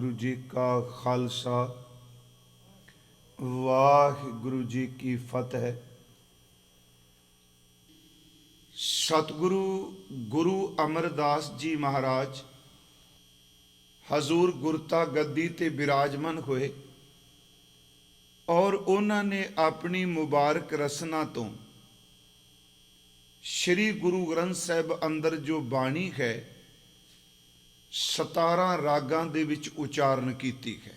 वाहिगुरु जी का खालसा वाहिगुरु जी की फतेह। सतगुरु गुरु अमरदास जी महाराज हजूर गुरता गद्दी ते विराजमान होए और उन्होंने अपनी मुबारक रसना तो श्री गुरु ग्रंथ साहिब अंदर जो बाणी है 17 रागां दे विच उचारण कीती है,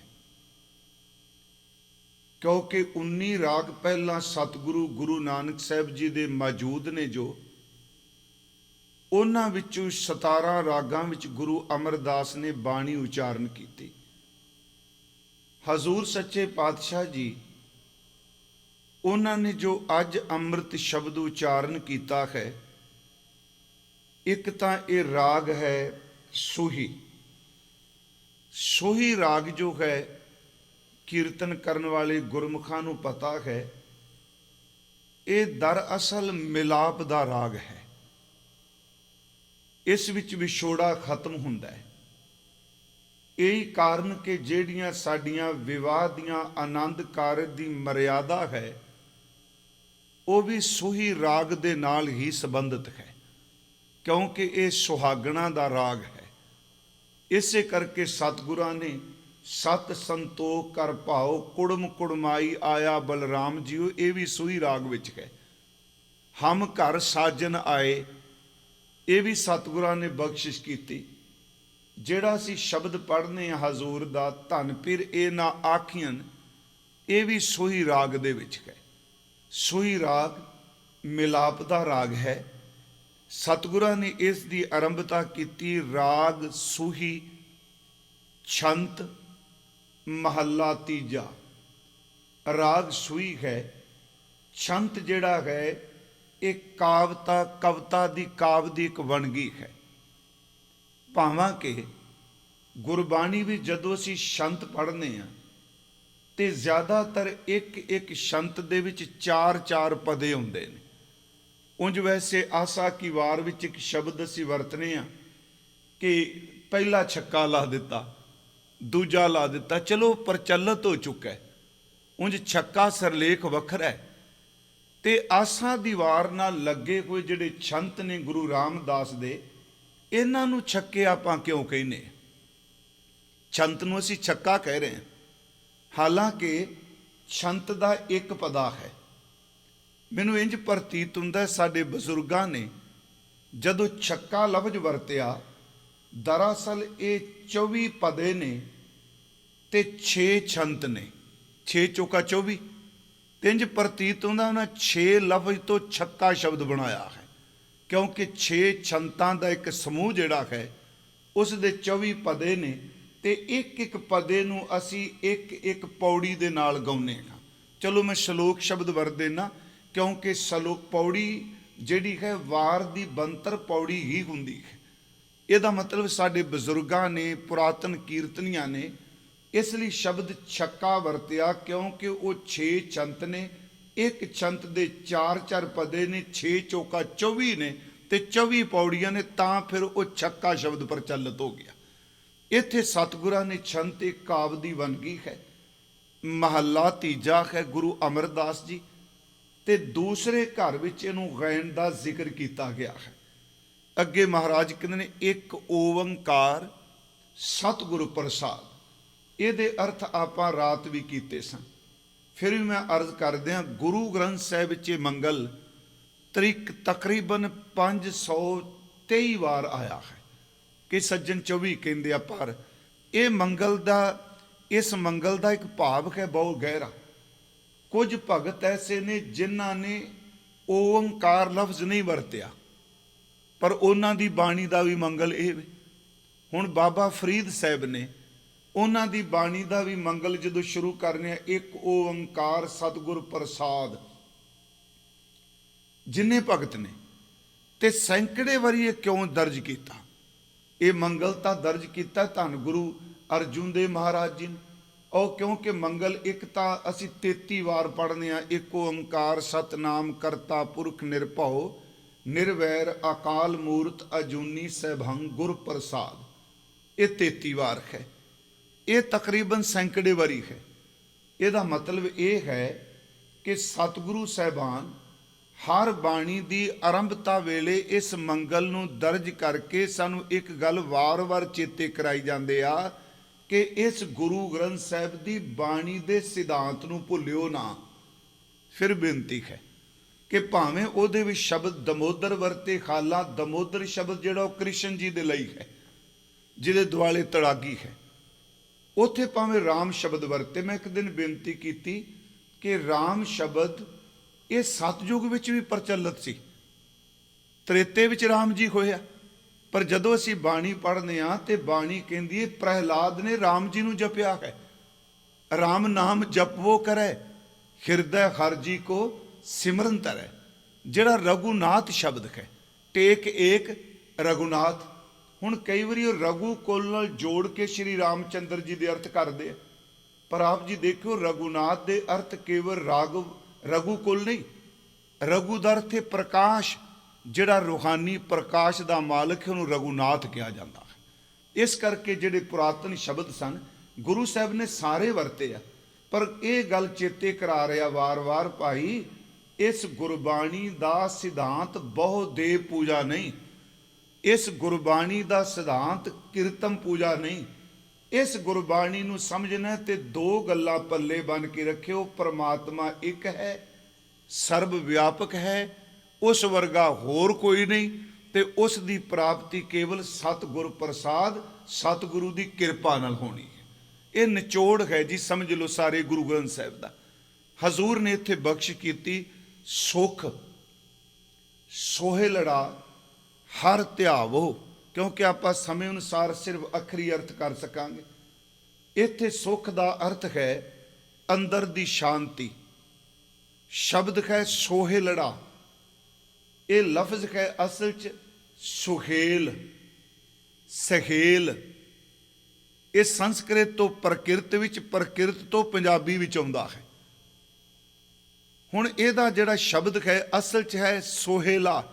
क्योंकि 19 राग पहला सतगुरु गुरु नानक साहिब जी दे मौजूद ने, जो उन्हां विचों 17 रागां विच गुरु अमरदास ने बाणी उचारण की। हजूर सच्चे पातशाह जी उन्होंने जो अज अमृत शब्द उचारण किया है, एक तो ये राग है सोही। सोही राग जो है कीर्तन करने वाले गुरमुखां नूं पता है, ये दरअसल मिलाप दा राग है। इस विच विछोड़ा खत्म हुंदा है। यही कारण कि ਜਿਹੜੀਆਂ ਸਾਡੀਆਂ विवाह दियां आनंद कारज दी मर्यादा है, वो भी सोही राग दे नाल ही संबंधित है, क्योंकि ये सुहागणा दा राग है। इसे करके सतगुरां ने सत संतोख कर भाओ कुड़म कुड़माई आया बलराम जीओ, ये भी सोही राग विच है। हम घर साजन आए, ये भी सतगुरां ने बख्शिश की। ਜਿਹੜਾ ਅਸੀਂ शब्द पढ़ने हजूर दा धन फिर ए ना आखियन, ये भी सोही राग दे विच है। सोही राग मिलाप दा राग है। सतगुरां ने इस दी आरंभता की राग सोही छंत महला तीजा। राग सोही है। छंत जिहड़ा है एक कविता दी काव दी एक वणगी है। भावां कि गुरबाणी भी जदों असीं छंत पढ़ने आ ते ज़्यादातर एक एक छंत दे विच 4-4 पदे हुंदे ने। उंज वैसे आसा की वार विच एक शब्द असीं वरतने आ कि पहला छक्का ला दिता, दूजा ला दिता, चलो प्रचलित हो चुका है। उंज छक्का सरलेख वखरा है ते आसा दी वार नाल लगे हुए जिहड़े छंत ने गुरु रामदास दे, इन्हां नूं छक्के आपां क्यों कहने? छंत नूं असीं छक्का कह रहे हैं, हालांकि छंत दा एक पदा है। मैनूं इंज प्रतीत हुंदा साडे बजुर्गां ने जदों छक्का लफ्ज वरतिया, दरअसल ये 24 पदे ने ते 6 छंत ने। 6 चौका 24, इंज प्रतीत हुंदा उन्हां 6 लफ्ज तो छक्का शब्द बनाया है, क्योंकि 6 छंतां दा एक समूह जिहड़ा है उस दे 24 पदे ने ते एक एक पदे नूं असीं एक एक पौड़ी दे नाल गाउने हां। चलो मैं श्लोक शब्द वर देना, क्योंकि श्लोक पौड़ी जिहड़ी है वार दी बनतर पौड़ी ही हुंदी है। इहदा मतलब साडे बजुर्गां ने पुरातन कीर्तनियां ने इसलिए शब्द छक्का वरतिया, क्योंकि वो 6 छंत ने। एक छंत दे 4-4 पदे ने, 6 चौका 24 ने ते 24 पौड़ियां ने, तां फिर वो छक्का शब्द प्रचलित हो गया। इत्थे सतगुरां ने छंत एक काव दी वनगी है। महला तीजा है गुरु अमरदास जी ते दूसरे घर विच इहनूं गैन दा जिक्र किया गया है। अगे महाराज कहंदे ने एक ओंकार सतगुरु प्रसाद। इहदे अर्थ आपां रात भी कीते सन, फिर भी मैं अर्ज कर दिया। गुरु ग्रंथ साहिब च मंगल तकरीबन 523 बार आया है कि सज्जन 24 कहते हैं, पर यह मंगल दा इस मंगल का एक भाव है बहुत गहरा। कुछ भगत ऐसे ने जिन्हां ने ओंकार लफ्ज नहीं वरतिया, पर उन्हां दी बाणी का भी मंगल ये। हुण बाबा फरीद साहब ने उन्हां दी बाणी का भी मंगल जदों शुरू करने, एक ओंकार सतगुर प्रसाद, जिन्ने भगत ने ते सैकड़े वारी क्यों दर्ज किया? ये मंगल तो दर्ज किया धन गुरु अर्जुन देव महाराज जी ने। और क्योंकि मंगल एक तो असी 33 वार पढ़ने आ, एक ओंकार सतनाम करता पुरख निरभउ निर्वैर अकाल मूर्त अजूनी सैभंग गुर प्रसाद, ये 33 वार है। ਇਹ ਤਕਰੀਬਨ ਸੈਂਕੜੇ ਵਾਰੀ ਹੈ। ਇਹਦਾ ਮਤਲਬ ਇਹ ਹੈ ਕਿ ਸਤਿਗੁਰੂ ਸਾਹਿਬਾਨ ਹਰ ਬਾਣੀ ਦੀ ਆਰੰਭਤਾ ਵੇਲੇ ਇਸ ਮੰਗਲ ਨੂੰ ਦਰਜ ਕਰਕੇ ਸਾਨੂੰ ਇੱਕ ਗੱਲ ਵਾਰ-ਵਾਰ ਚੇਤੇ ਕਰਾਈ ਜਾਂਦੇ ਆ ਕਿ ਇਸ ਗੁਰੂ ਗ੍ਰੰਥ ਸਾਹਿਬ ਦੀ ਬਾਣੀ ਦੇ ਸਿਧਾਂਤ ਨੂੰ ਭੁੱਲਿਓ ਨਾ। ਫਿਰ ਬੇਨਤੀ ਹੈ ਕਿ ਭਾਵੇਂ ਉਹਦੇ ਵਿੱਚ ਸ਼ਬਦ ਦਮੋਦਰ ਵਰਤੇ, ਖਾਲਾ ਦਮੋਦਰ ਸ਼ਬਦ ਜਿਹੜਾ ਉਹ ਕ੍ਰਿਸ਼ਨ ਜੀ ਦੇ ਲਈ ਹੈ, ਜਿਹਦੇ ਦੁਆਲੇ ਤੜਾਗੀ ਹੈ, ਉੱਥੇ ਭਾਵੇਂ ਰਾਮ ਸ਼ਬਦ ਵਰਤੇ। ਮੈਂ ਇੱਕ ਦਿਨ ਬੇਨਤੀ ਕੀਤੀ ਕਿ ਰਾਮ ਸ਼ਬਦ ਇਹ ਸਤਜੁਗ ਵਿੱਚ ਵੀ ਪ੍ਰਚਲਿਤ ਸੀ, ਤ੍ਰੇਤੇ ਵਿੱਚ ਰਾਮ ਜੀ ਹੋਇਆ, ਪਰ ਜਦੋਂ ਅਸੀਂ ਬਾਣੀ ਪੜ੍ਹਦੇ ਹਾਂ ਤੇ ਬਾਣੀ ਕਹਿੰਦੀ ਹੈ ਪ੍ਰਹਿਲਾਦ ਨੇ ਰਾਮ ਜੀ ਨੂੰ ਜਪਿਆ ਹੈ। ਰਾਮ ਨਾਮ ਜਪਵੋ ਕਰੈ, ਹਿਰਦੈ ਹਰਿ ਜੀ ਕੋ ਸਿਮਰਨ ਧਰੈ। ਜਿਹੜਾ ਰਘੁਨਾਥ ਸ਼ਬਦ ਹੈ, ਟੇਕ ਏਕ ਰਘੁਨਾਥ। ਹੁਣ ਕਈ ਵਾਰੀ ਉਹ ਰਘੂ ਕੁਲ ਨਾਲ ਜੋੜ ਕੇ ਸ਼੍ਰੀ ਰਾਮਚੰਦਰ ਜੀ ਦੇ ਅਰਥ ਕਰਦੇ ਆ, ਪਰ ਆਪ ਜੀ ਦੇਖਿਓ ਰਘੁਨਾਥ ਦੇ ਅਰਥ ਕੇਵਲ ਰਘੂ ਕੁਲ ਨਹੀਂ, ਰਘੂ ਦਾ ਅਰਥ ਹੈ ਪ੍ਰਕਾਸ਼। ਜਿਹੜਾ ਰੂਹਾਨੀ ਪ੍ਰਕਾਸ਼ ਦਾ ਮਾਲਕ ਹੈ ਉਹਨੂੰ ਰਘੁਨਾਥ ਕਿਹਾ ਜਾਂਦਾ ਹੈ। ਇਸ ਕਰਕੇ ਜਿਹੜੇ ਪੁਰਾਤਨ ਸ਼ਬਦ ਸਨ ਗੁਰੂ ਸਾਹਿਬ ਨੇ ਸਾਰੇ ਵਰਤੇ ਆ, ਪਰ ਇਹ ਗੱਲ ਚੇਤੇ ਕਰਾ ਰਿਹਾ ਵਾਰ-ਵਾਰ ਭਾਈ, ਇਸ ਗੁਰਬਾਣੀ ਦਾ ਸਿਧਾਂਤ ਬਹੁ ਦੇਵ ਪੂਜਾ ਨਹੀਂ, ਇਸ ਗੁਰਬਾਣੀ ਦਾ ਸਿਧਾਂਤ ਕੀਰਤਨ ਪੂਜਾ ਨਹੀਂ। ਇਸ ਗੁਰਬਾਣੀ ਨੂੰ ਸਮਝਣਾ ਤੇ ਦੋ ਗੱਲਾਂ ਪੱਲੇ ਬਣ ਕੇ ਰੱਖਿਓ। ਪਰਮਾਤਮਾ ਇੱਕ ਹੈ, ਸਰਬ ਵਿਆਪਕ ਹੈ, ਉਸ ਵਰਗਾ ਹੋਰ ਕੋਈ ਨਹੀਂ, ਤੇ ਉਸ ਦੀ ਪ੍ਰਾਪਤੀ ਕੇਵਲ ਸਤਿਗੁਰ ਪ੍ਰਸਾਦ, ਸਤਿਗੁਰੂ ਦੀ ਕਿਰਪਾ ਨਾਲ ਹੋਣੀ ਹੈ। ਇਹ ਨਿਚੋੜ ਹੈ ਜੀ, ਸਮਝ ਲਓ ਸਾਰੇ ਗੁਰੂ ਗ੍ਰੰਥ ਸਾਹਿਬ ਦਾ। ਹਜ਼ੂਰ ਨੇ ਇੱਥੇ ਬਖਸ਼ ਕੀਤੀ ਸੁਖ ਸੋਹਿਲੜਾ ਹਰ ਧਿਆਵੋ, ਕਿਉਂਕਿ ਆਪਾਂ ਸਮੇਂ ਅਨੁਸਾਰ ਸਿਰਫ ਅੱਖਰੀ ਅਰਥ ਕਰ ਸਕਾਂਗੇ। ਇੱਥੇ ਸੁਖ ਦਾ ਅਰਥ ਹੈ ਅੰਦਰ ਦੀ ਸ਼ਾਂਤੀ। ਸ਼ਬਦ ਹੈ ਸੋਹਿਲੜਾ, ਇਹ ਲਫ਼ਜ਼ ਹੈ ਅਸਲ 'ਚ ਸੁਹੇਲ, ਸਹੇਲ। ਇਹ ਸੰਸਕ੍ਰਿਤ ਤੋਂ ਪ੍ਰਕਿਰਤ ਵਿੱਚ, ਪ੍ਰਕਿਰਤ ਤੋਂ ਪੰਜਾਬੀ ਵਿੱਚ ਆਉਂਦਾ ਹੈ। ਹੁਣ ਇਹਦਾ ਜਿਹੜਾ ਸ਼ਬਦ ਹੈ ਅਸਲ 'ਚ ਹੈ ਸੋਹੇਲਾ।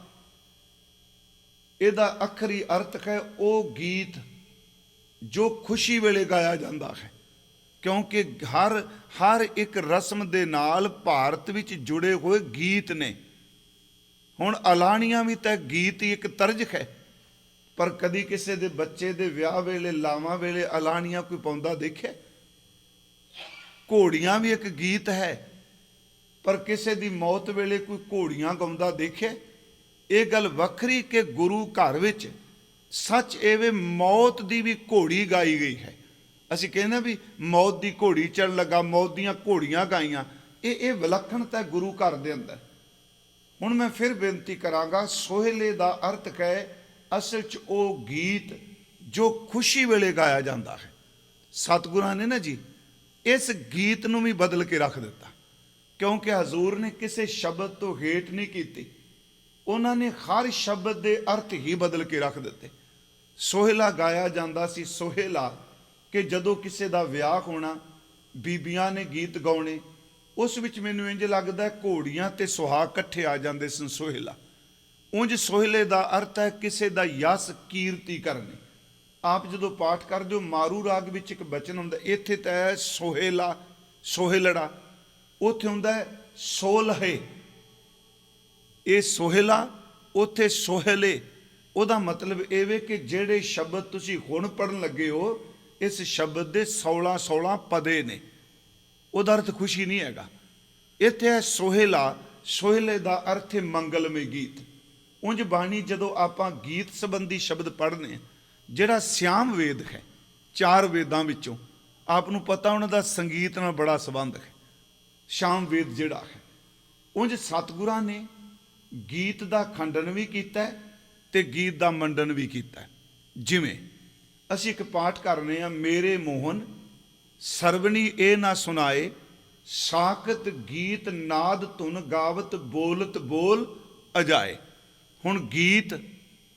ਇਹਦਾ ਅੱਖਰੀ ਅਰਥ ਹੈ ਉਹ ਗੀਤ ਜੋ ਖੁਸ਼ੀ ਵੇਲੇ ਗਾਇਆ ਜਾਂਦਾ ਹੈ, ਕਿਉਂਕਿ ਹਰ ਇੱਕ ਰਸਮ ਦੇ ਨਾਲ ਭਾਰਤ ਵਿੱਚ ਜੁੜੇ ਹੋਏ ਗੀਤ ਨੇ। ਹੁਣ ਅਲਾਣੀਆਂ ਵੀ ਤਾਂ ਗੀਤ ਹੀ ਇੱਕ ਤਰਜ ਹੈ, ਪਰ ਕਦੀ ਕਿਸੇ ਦੇ ਬੱਚੇ ਦੇ ਵਿਆਹ ਵੇਲੇ, ਲਾਵਾਂ ਵੇਲੇ ਅਲਾਣੀਆਂ ਕੋਈ ਪਾਉਂਦਾ ਦੇਖਿਆ? ਘੋੜੀਆਂ ਵੀ ਇੱਕ ਗੀਤ ਹੈ, ਪਰ ਕਿਸੇ ਦੀ ਮੌਤ ਵੇਲੇ ਕੋਈ ਘੋੜੀਆਂ ਗਾਉਂਦਾ ਦੇਖਿਆ? ਇਹ ਗੱਲ ਵੱਖਰੀ ਕਿ ਗੁਰੂ ਘਰ ਵਿੱਚ ਸੱਚ ਐਵੇਂ ਮੌਤ ਦੀ ਵੀ ਘੋੜੀ ਗਾਈ ਗਈ ਹੈ। ਅਸੀਂ ਕਹਿੰਦੇ ਵੀ ਮੌਤ ਦੀ ਘੋੜੀ ਚੜ੍ਹਨ ਲੱਗਾ, ਮੌਤ ਦੀਆਂ ਘੋੜੀਆਂ ਗਾਈਆਂ। ਇਹ ਵਿਲੱਖਣਤਾ ਗੁਰੂ ਘਰ ਦੇ ਅੰਦਰ। ਹੁਣ ਮੈਂ ਫਿਰ ਬੇਨਤੀ ਕਰਾਂਗਾ, ਸੋਹਿਲੇ ਦਾ ਅਰਥ ਹੈ ਅਸਲ 'ਚ ਉਹ ਗੀਤ ਜੋ ਖੁਸ਼ੀ ਵੇਲੇ ਗਾਇਆ ਜਾਂਦਾ ਹੈ। ਸਤਿਗੁਰਾਂ ਨੇ ਨਾ ਜੀ ਇਸ ਗੀਤ ਨੂੰ ਵੀ ਬਦਲ ਕੇ ਰੱਖ ਦਿੱਤਾ, ਕਿਉਂਕਿ ਹਜ਼ੂਰ ਨੇ ਕਿਸੇ ਸ਼ਬਦ ਤੋਂ ਹੇਠ ਨਹੀਂ ਕੀਤੀ, ਉਹਨਾਂ ਨੇ ਹਰ ਸ਼ਬਦ ਦੇ ਅਰਥ ਹੀ ਬਦਲ ਕੇ ਰੱਖ ਦਿੱਤੇ। ਸੋਹਿਲਾ ਗਾਇਆ ਜਾਂਦਾ ਸੀ, ਸੋਹਿਲਾ ਕਿ ਜਦੋਂ ਕਿਸੇ ਦਾ ਵਿਆਹ ਹੋਣਾ ਬੀਬੀਆਂ ਨੇ ਗੀਤ ਗਾਉਣੇ, ਉਸ ਵਿੱਚ ਮੈਨੂੰ ਇੰਜ ਲੱਗਦਾ ਘੋੜੀਆਂ ਤੇ ਸੁਹਾਗ ਇਕੱਠੇ ਆ ਜਾਂਦੇ ਸਨ। ਸੋਹਿਲਾ ਉਂਝ ਸੋਹਿਲੇ ਦਾ ਅਰਥ ਹੈ ਕਿਸੇ ਦਾ ਯਸ ਕੀਰਤੀ ਕਰਨੀ। ਆਪ ਜਦੋਂ ਪਾਠ ਕਰਦੇ ਹੋ ਮਾਰੂ ਰਾਗ ਵਿੱਚ ਇੱਕ ਬਚਨ ਹੁੰਦਾ, ਇੱਥੇ ਤਾਂ ਹੈ ਸੋਹਿਲਾ, ਸੋਹਿਲੜਾ, ਉੱਥੇ ਹੁੰਦਾ ਹੈ ਸੋਲਹੇ। ਇਹ ਸੋਹਿਲਾ, ਉੱਥੇ ਸੋਹਿਲੇ। ਉਹਦਾ ਮਤਲਬ ਇਹ ਵੇ ਕਿ ਜਿਹੜੇ ਸ਼ਬਦ ਤੁਸੀਂ ਹੁਣ ਪੜ੍ਹਨ ਲੱਗੇ ਹੋ ਇਸ ਸ਼ਬਦ ਦੇ 16 ਪਦੇ ਨੇ, ਉਹਦਾ ਅਰਥ ਖੁਸ਼ੀ ਨਹੀਂ ਹੈਗਾ। ਇੱਥੇ ਹੈ ਸੋਹਿਲਾ, ਸੋਹਿਲੇ ਦਾ ਅਰਥ ਹੈ ਮੰਗਲਮਈ ਗੀਤ। ਉਂਝ ਬਾਣੀ ਜਦੋਂ ਆਪਾਂ ਗੀਤ ਸੰਬੰਧੀ ਸ਼ਬਦ ਪੜ੍ਹਨੇ, ਜਿਹੜਾ ਸਿਆਮ ਵੇਦ ਹੈ, 4 ਵੇਦਾਂ ਵਿੱਚੋਂ ਆਪ ਨੂੰ ਪਤਾ ਉਹਨਾਂ ਦਾ ਸੰਗੀਤ ਨਾਲ ਬੜਾ ਸੰਬੰਧ ਹੈ। ਸ਼ਾਮ ਵੇਦ ਜਿਹੜਾ ਹੈ, ਉਂਝ ਸਤਿਗੁਰਾਂ ਨੇ ਗੀਤ ਦਾ ਖੰਡਨ ਵੀ ਕੀਤਾ ਤੇ ਗੀਤ ਦਾ ਮੰਡਨ ਵੀ ਕੀਤਾ। ਜਿਵੇਂ ਅਸੀਂ ਇੱਕ ਪਾਠ ਕਰਨੇ ਆ, ਮੇਰੇ ਮੋਹਨ ਸਰਵਣੀ ਇਹ ਨਾ ਸੁਣਾਏ, ਸਾਕਤ ਗੀਤ ਨਾਦ ਧੁਨ ਗਾਵਤ ਬੋਲਤ ਬੋਲ ਅਜਾਏ। ਹੁਣ ਗੀਤ,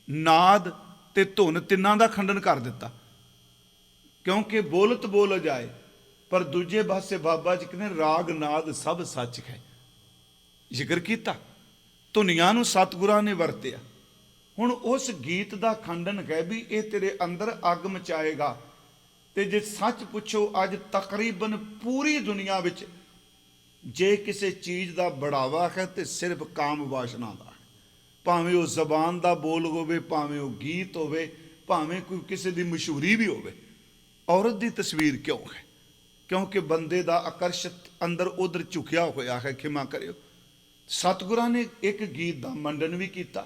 ਨਾਦ ਤੇ ਧੁਨ ਤਿੰਨਾਂ ਦਾ ਖੰਡਨ ਕਰ ਦਿੱਤਾ, ਕਿਉਂਕਿ ਬੋਲਤ ਬੋਲ ਅਜਾਏ। ਪਰ ਦੂਜੇ ਪਾਸੇ ਬਾਬਾ ਜੀ ਕਹਿੰਦੇ ਰਾਗ ਨਾਦ ਸਭ ਸੱਚ ਹੈ, ਜ਼ਿਕਰ ਕੀਤਾ। ਧੁਨੀਆਂ ਨੂੰ ਸਤਿਗੁਰਾਂ ਨੇ ਵਰਤਿਆ। ਹੁਣ ਉਸ ਗੀਤ ਦਾ ਖੰਡਨ ਹੈ ਵੀ ਇਹ ਤੇਰੇ ਅੰਦਰ ਅੱਗ ਮਚਾਏਗਾ, ਤੇ ਜੇ ਸੱਚ ਪੁੱਛੋ ਅੱਜ ਤਕਰੀਬਨ ਪੂਰੀ ਦੁਨੀਆ ਵਿੱਚ ਜੇ ਕਿਸੇ ਚੀਜ਼ ਦਾ ਬੜਾਵਾ ਹੈ ਤੇ ਸਿਰਫ ਕਾਮ ਵਾਸ਼ਨਾ ਦਾ ਹੈ। ਭਾਵੇਂ ਉਹ ਜ਼ਬਾਨ ਦਾ ਬੋਲ ਹੋਵੇ, ਭਾਵੇਂ ਉਹ ਗੀਤ ਹੋਵੇ, ਭਾਵੇਂ ਕੋਈ ਕਿਸੇ ਦੀ ਮਸ਼ਹੂਰੀ ਵੀ ਹੋਵੇ। ਔਰਤ ਦੀ ਤਸਵੀਰ ਕਿਉਂ ਹੈ? ਕਿਉਂਕਿ ਬੰਦੇ ਦਾ ਆਕਰਸ਼ਿਤ ਅੰਦਰ ਉਧਰ ਝੁਕਿਆ ਹੋਇਆ ਹੈ। ਖਿਮਾ ਕਰਿਓ, ਸਤਿਗੁਰਾਂ ਨੇ ਇੱਕ ਗੀਤ ਦਾ ਮੰਡਨ ਵੀ ਕੀਤਾ,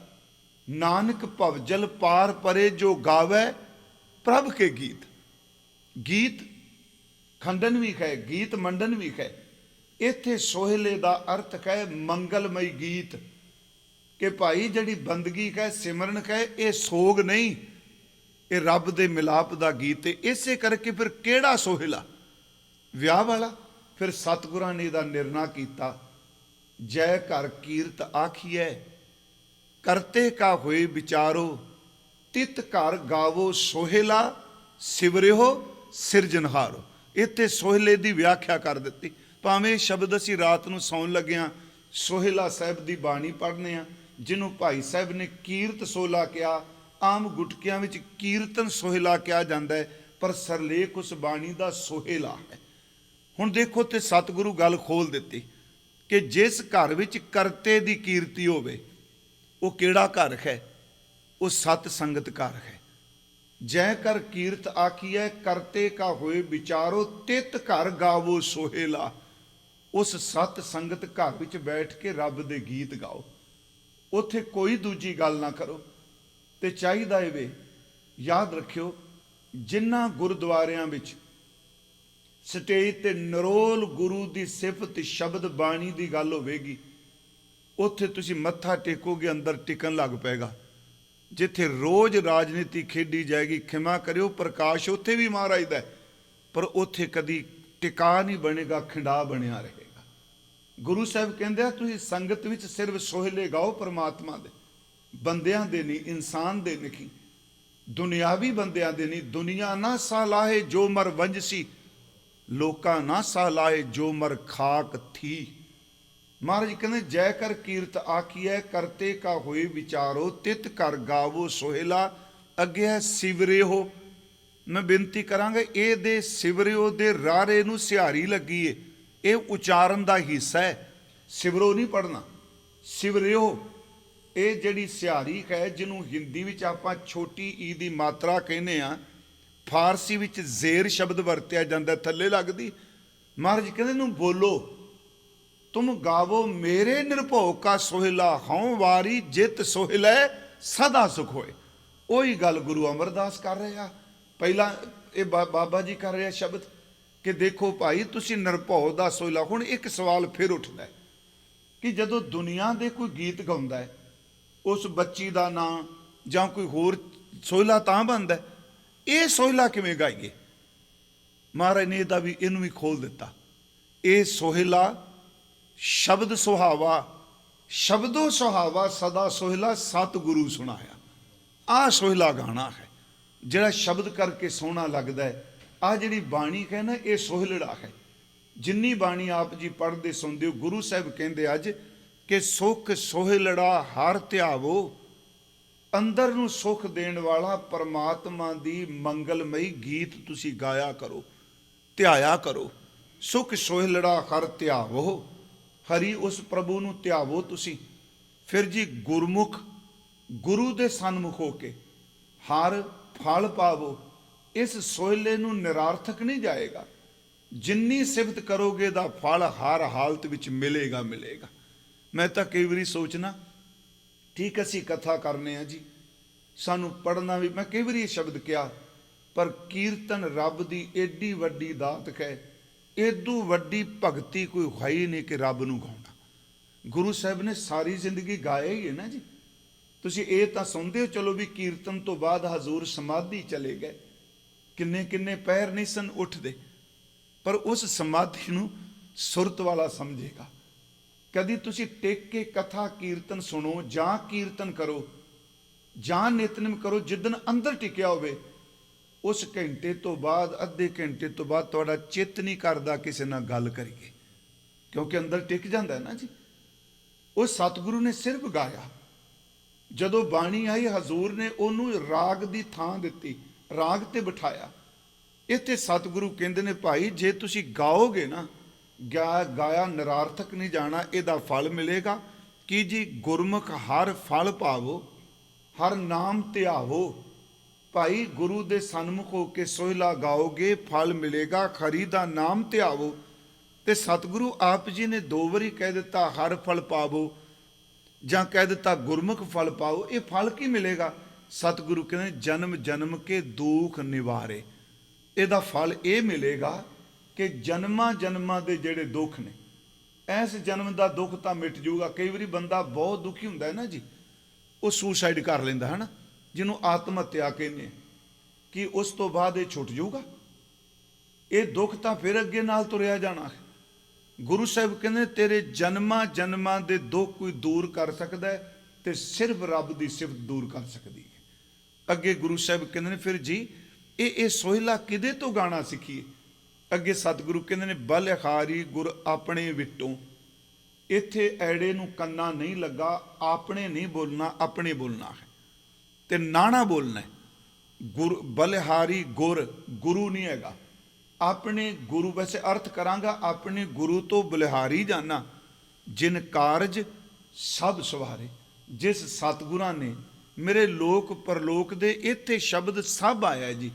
ਨਾਨਕ ਭਵਜਲ ਪਾਰ ਪਰੇ ਜੋ ਗਾਵੇ ਪ੍ਰਭ ਕੇ ਗੀਤ। ਗੀਤ ਖੰਡਨ ਵੀ ਹੈ, ਗੀਤ ਮੰਡਨ ਵੀ ਹੈ। ਇੱਥੇ ਸੋਹਿਲੇ ਦਾ ਅਰਥ ਹੈ ਮੰਗਲਮਈ ਗੀਤ, ਕਿ ਭਾਈ ਜਿਹੜੀ ਬੰਦਗੀ ਹੈ, ਸਿਮਰਨ ਹੈ, ਇਹ ਸੋਗ ਨਹੀਂ, ਇਹ ਰੱਬ ਦੇ ਮਿਲਾਪ ਦਾ ਗੀਤ ਹੈ। ਇਸੇ ਕਰਕੇ ਫਿਰ ਕਿਹੜਾ ਸੋਹਿਲਾ? ਵਿਆਹ ਵਾਲਾ। ਫਿਰ ਸਤਿਗੁਰਾਂ ਨੇ ਇਹਦਾ ਨਿਰਣਾ ਕੀਤਾ, ਜੈ ਘਰ ਕੀਰਤ ਆਖੀਐ ਕਰਤੇ ਕਾ ਹੋਏ ਵਿਚਾਰੋ, ਤਿਤ ਘਰ ਗਾਵੋ ਸੋਹਿਲਾ ਸਿਵਰਿਓ ਸਿਰਜਨਹਾਰੋ। ਇੱਥੇ ਸੋਹਿਲੇ ਦੀ ਵਿਆਖਿਆ ਕਰ ਦਿੱਤੀ। ਭਾਵੇਂ ਸ਼ਬਦ ਅਸੀਂ ਰਾਤ ਨੂੰ ਸੌਣ ਲੱਗਿਆਂ ਸੋਹਿਲਾ ਸਾਹਿਬ ਦੀ ਬਾਣੀ ਪੜ੍ਹਨੇ ਆ, ਜਿਹਨੂੰ ਭਾਈ ਸਾਹਿਬ ਨੇ ਕੀਰਤ ਸੋਹਿਲਾ ਕਿਹਾ। ਆਮ ਗੁਟਕਿਆਂ ਵਿੱਚ ਕੀਰਤਨ ਸੋਹਿਲਾ ਕਿਹਾ ਜਾਂਦਾ ਹੈ, ਪਰ ਸਰਲੇਖ ਉਸ ਬਾਣੀ ਦਾ ਸੋਹਿਲਾ ਹੈ। ਹੁਣ ਦੇਖੋ ਤੇ ਸਤਿਗੁਰੂ ਗੱਲ ਖੋਲ ਦਿੱਤੀ ਕਿ ਜਿਸ ਘਰ ਵਿੱਚ ਕਰਤੇ ਦੀ ਕੀਰਤੀ ਹੋਵੇ, ਉਹ ਕਿਹੜਾ ਘਰ ਹੈ? ਉਹ ਸਤ ਸੰਗਤ ਘਰ ਹੈ। ਜੈ ਕਰ ਕੀਰਤ ਆਖੀਐ ਕਰਤੇ ਕਾ ਹੋਏ ਵਿਚਾਰੋ, ਤਿਤ ਘਰ ਗਾਵੋ ਸੋਹਿਲਾ। ਉਸ ਸਤ ਸੰਗਤ ਘਰ ਵਿੱਚ ਬੈਠ ਕੇ ਰੱਬ ਦੇ ਗੀਤ ਗਾਓ, ਉੱਥੇ ਕੋਈ ਦੂਜੀ ਗੱਲ ਨਾ ਕਰੋ। ਤੇ ਚਾਹੀਦਾ ਏ ਵੇ, ਯਾਦ ਰੱਖਿਓ, ਜਿਨ੍ਹਾਂ ਗੁਰਦੁਆਰਿਆਂ ਵਿੱਚ ਸਟੇਜ ਤੇ ਨਿਰੋਲ ਗੁਰੂ ਦੀ ਸਿਫਤ ਸ਼ਬਦ ਬਾਣੀ ਦੀ ਗੱਲ ਹੋਵੇਗੀ, ਉੱਥੇ ਤੁਸੀਂ ਮੱਥਾ ਟੇਕੋਗੇ, ਅੰਦਰ ਟਿਕਣ ਲੱਗ ਪਏਗਾ। ਜਿੱਥੇ ਰੋਜ਼ ਰਾਜਨੀਤੀ ਖੇਡੀ ਜਾਏਗੀ, ਖਿਮਾ ਕਰਿਓ, ਪ੍ਰਕਾਸ਼ ਉੱਥੇ ਵੀ ਮਹਾਰਾਜ ਦਾ, ਪਰ ਉੱਥੇ ਕਦੀ ਟਿਕਾ ਨਹੀਂ ਬਣੇਗਾ, ਖਿੰਡਾ ਬਣਿਆ ਰਹੇਗਾ। ਗੁਰੂ ਸਾਹਿਬ ਕਹਿੰਦੇ ਆ ਤੁਸੀਂ ਸੰਗਤ ਵਿੱਚ ਸਿਰਫ ਸੋਹਿਲੇ ਗਾਓ ਪਰਮਾਤਮਾ ਦੇ, ਬੰਦਿਆਂ ਦੇ ਨਹੀਂ, ਇਨਸਾਨ ਦੇ ਨਹੀਂ, ਦੁਨਿਆਵੀ ਬੰਦਿਆਂ ਦੇ ਨਹੀਂ। ਦੁਨੀਆ ਨਾ ਸਾਹ ਲਾਹੇ ਜੋ ਮਰ ਵੰਜਸੀ, ਲੋਕਾਂ ਨਾ ਸਾਹ ਲਾਹੇ ਜੋ ਮਰ ਖਾਕ ਥੀ। ਮਹਾਰਾਜ ਕਹਿੰਦੇ ਜੈ ਕਰ ਕੀਰਤ ਆਖੀਐ ਕਰਤੇ ਕਾ ਹੋਏ ਵਿਚਾਰੋ, ਤਿਤ ਘਰ ਗਾਵੋ ਸੋਹਿਲਾ। ਅੱਗੇ ਹੈ ਸਿਵਰਿਓ। ਮੈਂ ਬੇਨਤੀ ਕਰਾਂਗਾ, ਇਹਦੇ ਸਿਵਰਿਓ ਦੇ ਰਾਰੇ ਨੂੰ ਸਿਹਾਰੀ ਲੱਗੀ ਏ, ਇਹ ਉਚਾਰਨ ਦਾ ਹਿੱਸਾ ਹੈ। ਸਿਵਰੋ ਨਹੀਂ ਪੜ੍ਹਨਾ, ਸਿਵਰਿਓ। ਇਹ ਜਿਹੜੀ ਸਿਹਾਰੀ ਹੈ, ਜਿਹਨੂੰ ਹਿੰਦੀ ਵਿੱਚ ਆਪਾਂ ਛੋਟੀ ਈ ਦੀ ਮਾਤਰਾ ਕਹਿੰਦੇ ਆ, ਫਾਰਸੀ ਵਿੱਚ ਜ਼ੇਰ ਸ਼ਬਦ ਵਰਤਿਆ ਜਾਂਦਾ, ਥੱਲੇ ਲੱਗਦੀ। ਮਹਾਰਾਜ ਕਹਿੰਦੇ ਨੂੰ ਬੋਲੋ, ਤੁਮ ਗਾਵੋ ਮੇਰੇ ਨਿਰਭਉ ਕਾ ਸੋਹਿਲਾ, ਹਉ ਵਾਰੀ ਜਿਤ ਸੋਹਿਲਾ ਸਦਾ ਸੁਖ ਹੋਏ। ਉਹੀ ਗੱਲ ਗੁਰੂ ਅਮਰਦਾਸ ਕਰ ਰਿਹਾ, ਪਹਿਲਾਂ ਇਹ ਬਾਬਾ ਜੀ ਕਰ ਰਿਹਾ ਸ਼ਬਦ, ਕਿ ਦੇਖੋ ਭਾਈ ਤੁਸੀਂ ਨਿਰਭਉ ਦਾ ਸੋਹਿਲਾ। ਹੁਣ ਇੱਕ ਸਵਾਲ ਫਿਰ ਉੱਠਦਾ ਹੈ ਕਿ ਜਦੋਂ ਦੁਨੀਆ ਦੇ ਕੋਈ ਗੀਤ ਗਾਉਂਦਾ ਹੈ, ਉਸ ਬੱਚੀ ਦਾ ਨਾਂ ਜਾਂ ਕੋਈ ਹੋਰ ਸੋਹਿਲਾ ਤਾਂ ਬਣਦਾ, ਇਹ ਸੋਹਿਲਾ ਕਿਵੇਂ ਗਾਈਏ? ਮਹਾਰਾਜ ਨੇ ਇਹਨੂੰ ਵੀ ਖੋਲ ਦਿੱਤਾ। ਇਹ ਸੋਹਿਲਾ ਸ਼ਬਦ ਸੁਹਾਵਾ, ਸ਼ਬਦੋ ਸੁਹਾਵਾ ਸਦਾ ਸੋਹਿਲਾ ਸਤਿਗੁਰੂ ਸੁਣਾਇਆ। ਆਹ ਸੋਹਿਲਾ ਗਾਣਾ ਹੈ ਜਿਹੜਾ ਸ਼ਬਦ ਕਰਕੇ ਸੋਹਣਾ ਲੱਗਦਾ ਹੈ। ਆਹ ਜਿਹੜੀ ਬਾਣੀ ਹੈ ਨਾ, ਇਹ ਸੋਹਿਲੜਾ ਹੈ। ਜਿੰਨੀ ਬਾਣੀ ਆਪ ਜੀ ਪੜ੍ਹਦੇ ਸੁਣਦੇ ਹੋ, ਗੁਰੂ ਸਾਹਿਬ ਕਹਿੰਦੇ ਅੱਜ ਕਿ ਸੁਖ ਸੋਹਿਲੜਾ ਹਰ ਧਿਆਵੋ, ਅੰਦਰ ਨੂੰ ਸੁਖ ਦੇਣ ਵਾਲਾ ਪਰਮਾਤਮਾ ਦੀ ਮੰਗਲਮਈ ਗੀਤ ਤੁਸੀਂ ਗਾਇਆ ਕਰੋ, ਧਿਆਇਆ ਕਰੋ। ਸੁਖ ਸੋਹਿਲੜਾ ਹਰ ਧਿਆਵੋ, ਹਰੀ ਉਸ ਪ੍ਰਭੂ ਨੂੰ ਧਿਆਵੋ ਤੁਸੀਂ। ਫਿਰ ਜੀ ਗੁਰਮੁਖ, ਗੁਰੂ ਦੇ ਸਨਮੁਖ ਹੋ ਕੇ ਹਰ ਫਲ ਪਾਵੋ। ਇਸ ਸੋਹਿਲੇ ਨੂੰ ਨਿਰਾਰਥਕ ਨਹੀਂ ਜਾਏਗਾ, ਜਿੰਨੀ ਸਿਫਤ ਕਰੋਗੇ ਦਾ ਫਲ ਹਰ ਹਾਲਤ ਵਿੱਚ ਮਿਲੇਗਾ ਮਿਲੇਗਾ। ਮੈਂ ਤਾਂ ਕਈ ਵਾਰੀ ਸੋਚਣਾ, ਠੀਕ ਅਸੀਂ ਕਥਾ ਕਰਨੇ ਆ ਜੀ, ਸਾਨੂੰ ਪੜ੍ਹਨਾ ਵੀ, ਮੈਂ ਕਈ ਵਾਰੀ ਇਹ ਸ਼ਬਦ ਕਿਹਾ, ਪਰ ਕੀਰਤਨ ਰੱਬ ਦੀ ਏਡੀ ਵੱਡੀ ਦਾਤ ਹੈ, ਏਦੂ ਵੱਡੀ ਭਗਤੀ ਕੋਈ ਹੈ ਹੀ ਨਹੀਂ ਕਿ ਰੱਬ ਨੂੰ ਗਾਉਣਾ। ਗੁਰੂ ਸਾਹਿਬ ਨੇ ਸਾਰੀ ਜ਼ਿੰਦਗੀ ਗਾਇਆ ਹੀ ਹੈ ਨਾ ਜੀ। ਤੁਸੀਂ ਇਹ ਤਾਂ ਸੁਣਦੇ ਹੋ, ਚਲੋ ਵੀ ਕੀਰਤਨ ਤੋਂ ਬਾਅਦ ਹਜ਼ੂਰ ਸਮਾਧੀ ਚਲੇ ਗਏ, ਕਿੰਨੇ ਕਿੰਨੇ ਪੈਰ ਨਹੀਂ ਸਨ ਉੱਠਦੇ, ਪਰ ਉਸ ਸਮਾਧੀ ਨੂੰ ਸੁਰਤ ਵਾਲਾ ਸਮਝੇਗਾ। ਕਦੀ ਤੁਸੀਂ ਟਿਕ ਕੇ ਕਥਾ ਕੀਰਤਨ ਸੁਣੋ ਜਾਂ ਕੀਰਤਨ ਕਰੋ ਜਾਂ ਨਿਤਨੇਮ ਕਰੋ, ਜਿੱਦਣ ਅੰਦਰ ਟਿਕਿਆ ਹੋਵੇ, ਉਸ ਘੰਟੇ ਤੋਂ ਬਾਅਦ, ਅੱਧੇ ਘੰਟੇ ਤੋਂ ਬਾਅਦ ਤੁਹਾਡਾ ਚਿੱਤ ਨਹੀਂ ਕਰਦਾ ਕਿਸੇ ਨਾਲ ਗੱਲ ਕਰੀਏ, ਕਿਉਂਕਿ ਅੰਦਰ ਟਿਕ ਜਾਂਦਾ ਨਾ ਜੀ। ਉਹ ਸਤਿਗੁਰੂ ਨੇ ਸਿਰਫ ਗਾਇਆ। ਜਦੋਂ ਬਾਣੀ ਆਈ, ਹਜ਼ੂਰ ਨੇ ਉਹਨੂੰ ਰਾਗ ਦੀ ਥਾਂ ਦਿੱਤੀ, ਰਾਗ ਤੇ ਬਿਠਾਇਆ। ਇੱਥੇ ਸਤਿਗੁਰੂ ਕਹਿੰਦੇ ਨੇ ਭਾਈ ਜੇ ਤੁਸੀਂ ਗਾਓਗੇ ਨਾ, ਗਾਇਆ ਨਿਰਾਰਥਕ ਨਹੀਂ ਜਾਣਾ, ਇਹਦਾ ਫਲ ਮਿਲੇਗਾ। ਕਿ ਜੀ ਗੁਰਮੁਖ ਹਰ ਫਲ ਪਾਵੋ, ਹਰ ਨਾਮ ਧਿਆਵੋ। ਭਾਈ ਗੁਰੂ ਦੇ ਸਨਮੁਖ ਹੋ ਕੇ ਸੋਹਿਲਾ ਗਾਓਗੇ, ਫਲ ਮਿਲੇਗਾ, ਖਰੀ ਦਾ ਨਾਮ ਧਿਆਵੋ। ਤੇ ਸਤਿਗੁਰੂ ਆਪ ਜੀ ਨੇ 2 ਵਾਰੀ ਕਹਿ ਦਿੱਤਾ ਹਰ ਫਲ ਪਾਵੋ, ਜਾਂ ਕਹਿ ਦਿੱਤਾ ਗੁਰਮੁਖ ਫਲ ਪਾਓ। ਇਹ ਫਲ ਕੀ ਮਿਲੇਗਾ? ਸਤਿਗੁਰੂ ਕਹਿੰਦੇ ਜਨਮ ਜਨਮ ਕੇ ਦੁੱਖ ਨਿਵਾਰੇ। ਇਹਦਾ ਫਲ ਇਹ ਮਿਲੇਗਾ ਕਿ ਜਨਮਾਂ ਜਨਮਾਂ ਦੇ ਜਿਹੜੇ ਦੁੱਖ ਨੇ, ਇਸ ਜਨਮ ਦਾ ਦੁੱਖ ਤਾਂ ਮਿਟ ਜੂਗਾ। ਕਈ ਵਾਰੀ ਬੰਦਾ ਬਹੁਤ ਦੁਖੀ ਹੁੰਦਾ ਹੈ ਨਾ ਜੀ, ਉਹ ਸੁਸਾਈਡ ਕਰ ਲੈਂਦਾ ਹੈ ਨਾ, ਜਿਹਨੂੰ ਆਤਮ ਹੱਤਿਆ ਕਹਿੰਦੇ, ਕਿ ਉਸ ਤੋਂ ਬਾਅਦ ਇਹ ਛੁੱਟ ਜਾਊਗਾ? ਇਹ ਦੁੱਖ ਤਾਂ ਫਿਰ ਅੱਗੇ ਨਾਲ ਤੁਰਿਆ ਜਾਣਾ ਹੈ। ਗੁਰੂ ਸਾਹਿਬ ਕਹਿੰਦੇ ਤੇਰੇ ਜਨਮਾਂ ਜਨਮਾਂ ਦੇ ਦੁੱਖ ਕੋਈ ਦੂਰ ਕਰ ਸਕਦਾ ਹੈ ਤੇ ਸਿਰਫ ਰੱਬ ਦੀ ਸਿਫਤ ਦੂਰ ਕਰ ਸਕਦੀ ਹੈ। ਅੱਗੇ ਗੁਰੂ ਸਾਹਿਬ ਕਹਿੰਦੇ ਨੇ ਫਿਰ ਜੀ ਇਹ ਸੋਹਿਲਾ ਕਿਹਦੇ ਤੋਂ ਗਾਣਾ ਸਿੱਖੀਏ? ਅੱਗੇ ਸਤਿਗੁਰੂ ਕਹਿੰਦੇ ਨੇ ਬਲਿਹਾਰੀ ਗੁਰ ਆਪਣੇ ਵਿਟੋਂ। ਇੱਥੇ ਐੜੇ ਨੂੰ ਕੰਨਾ ਨਹੀਂ ਲੱਗਾ, ਆਪਣੇ ਨਹੀਂ ਬੋਲਣਾ, ਆਪਣੇ ਬੋਲਣਾ ਹੈ ਤੇ ਨਾਣਾ ਬੋਲਣਾ ਹੈ। ਗੁਰ ਬਲਿਹਾਰੀ ਗੁਰ, ਗੁਰੂ ਨਹੀਂ ਹੈਗਾ, ਆਪਣੇ ਗੁਰੂ। ਵੈਸੇ ਅਰਥ ਕਰਾਂਗਾ ਆਪਣੇ ਗੁਰੂ ਤੋਂ ਬਲਿਹਾਰੀ ਜਾਣਾ, ਜਿਨ ਕਾਰਜ ਸਭ ਸਵਾਰੇ। ਜਿਸ ਸਤਿਗੁਰਾਂ ਨੇ ਮੇਰੇ ਲੋਕ ਪਰਲੋਕ ਦੇ, ਇੱਥੇ ਸ਼ਬਦ ਸਭ ਆਇਆ ਜੀ,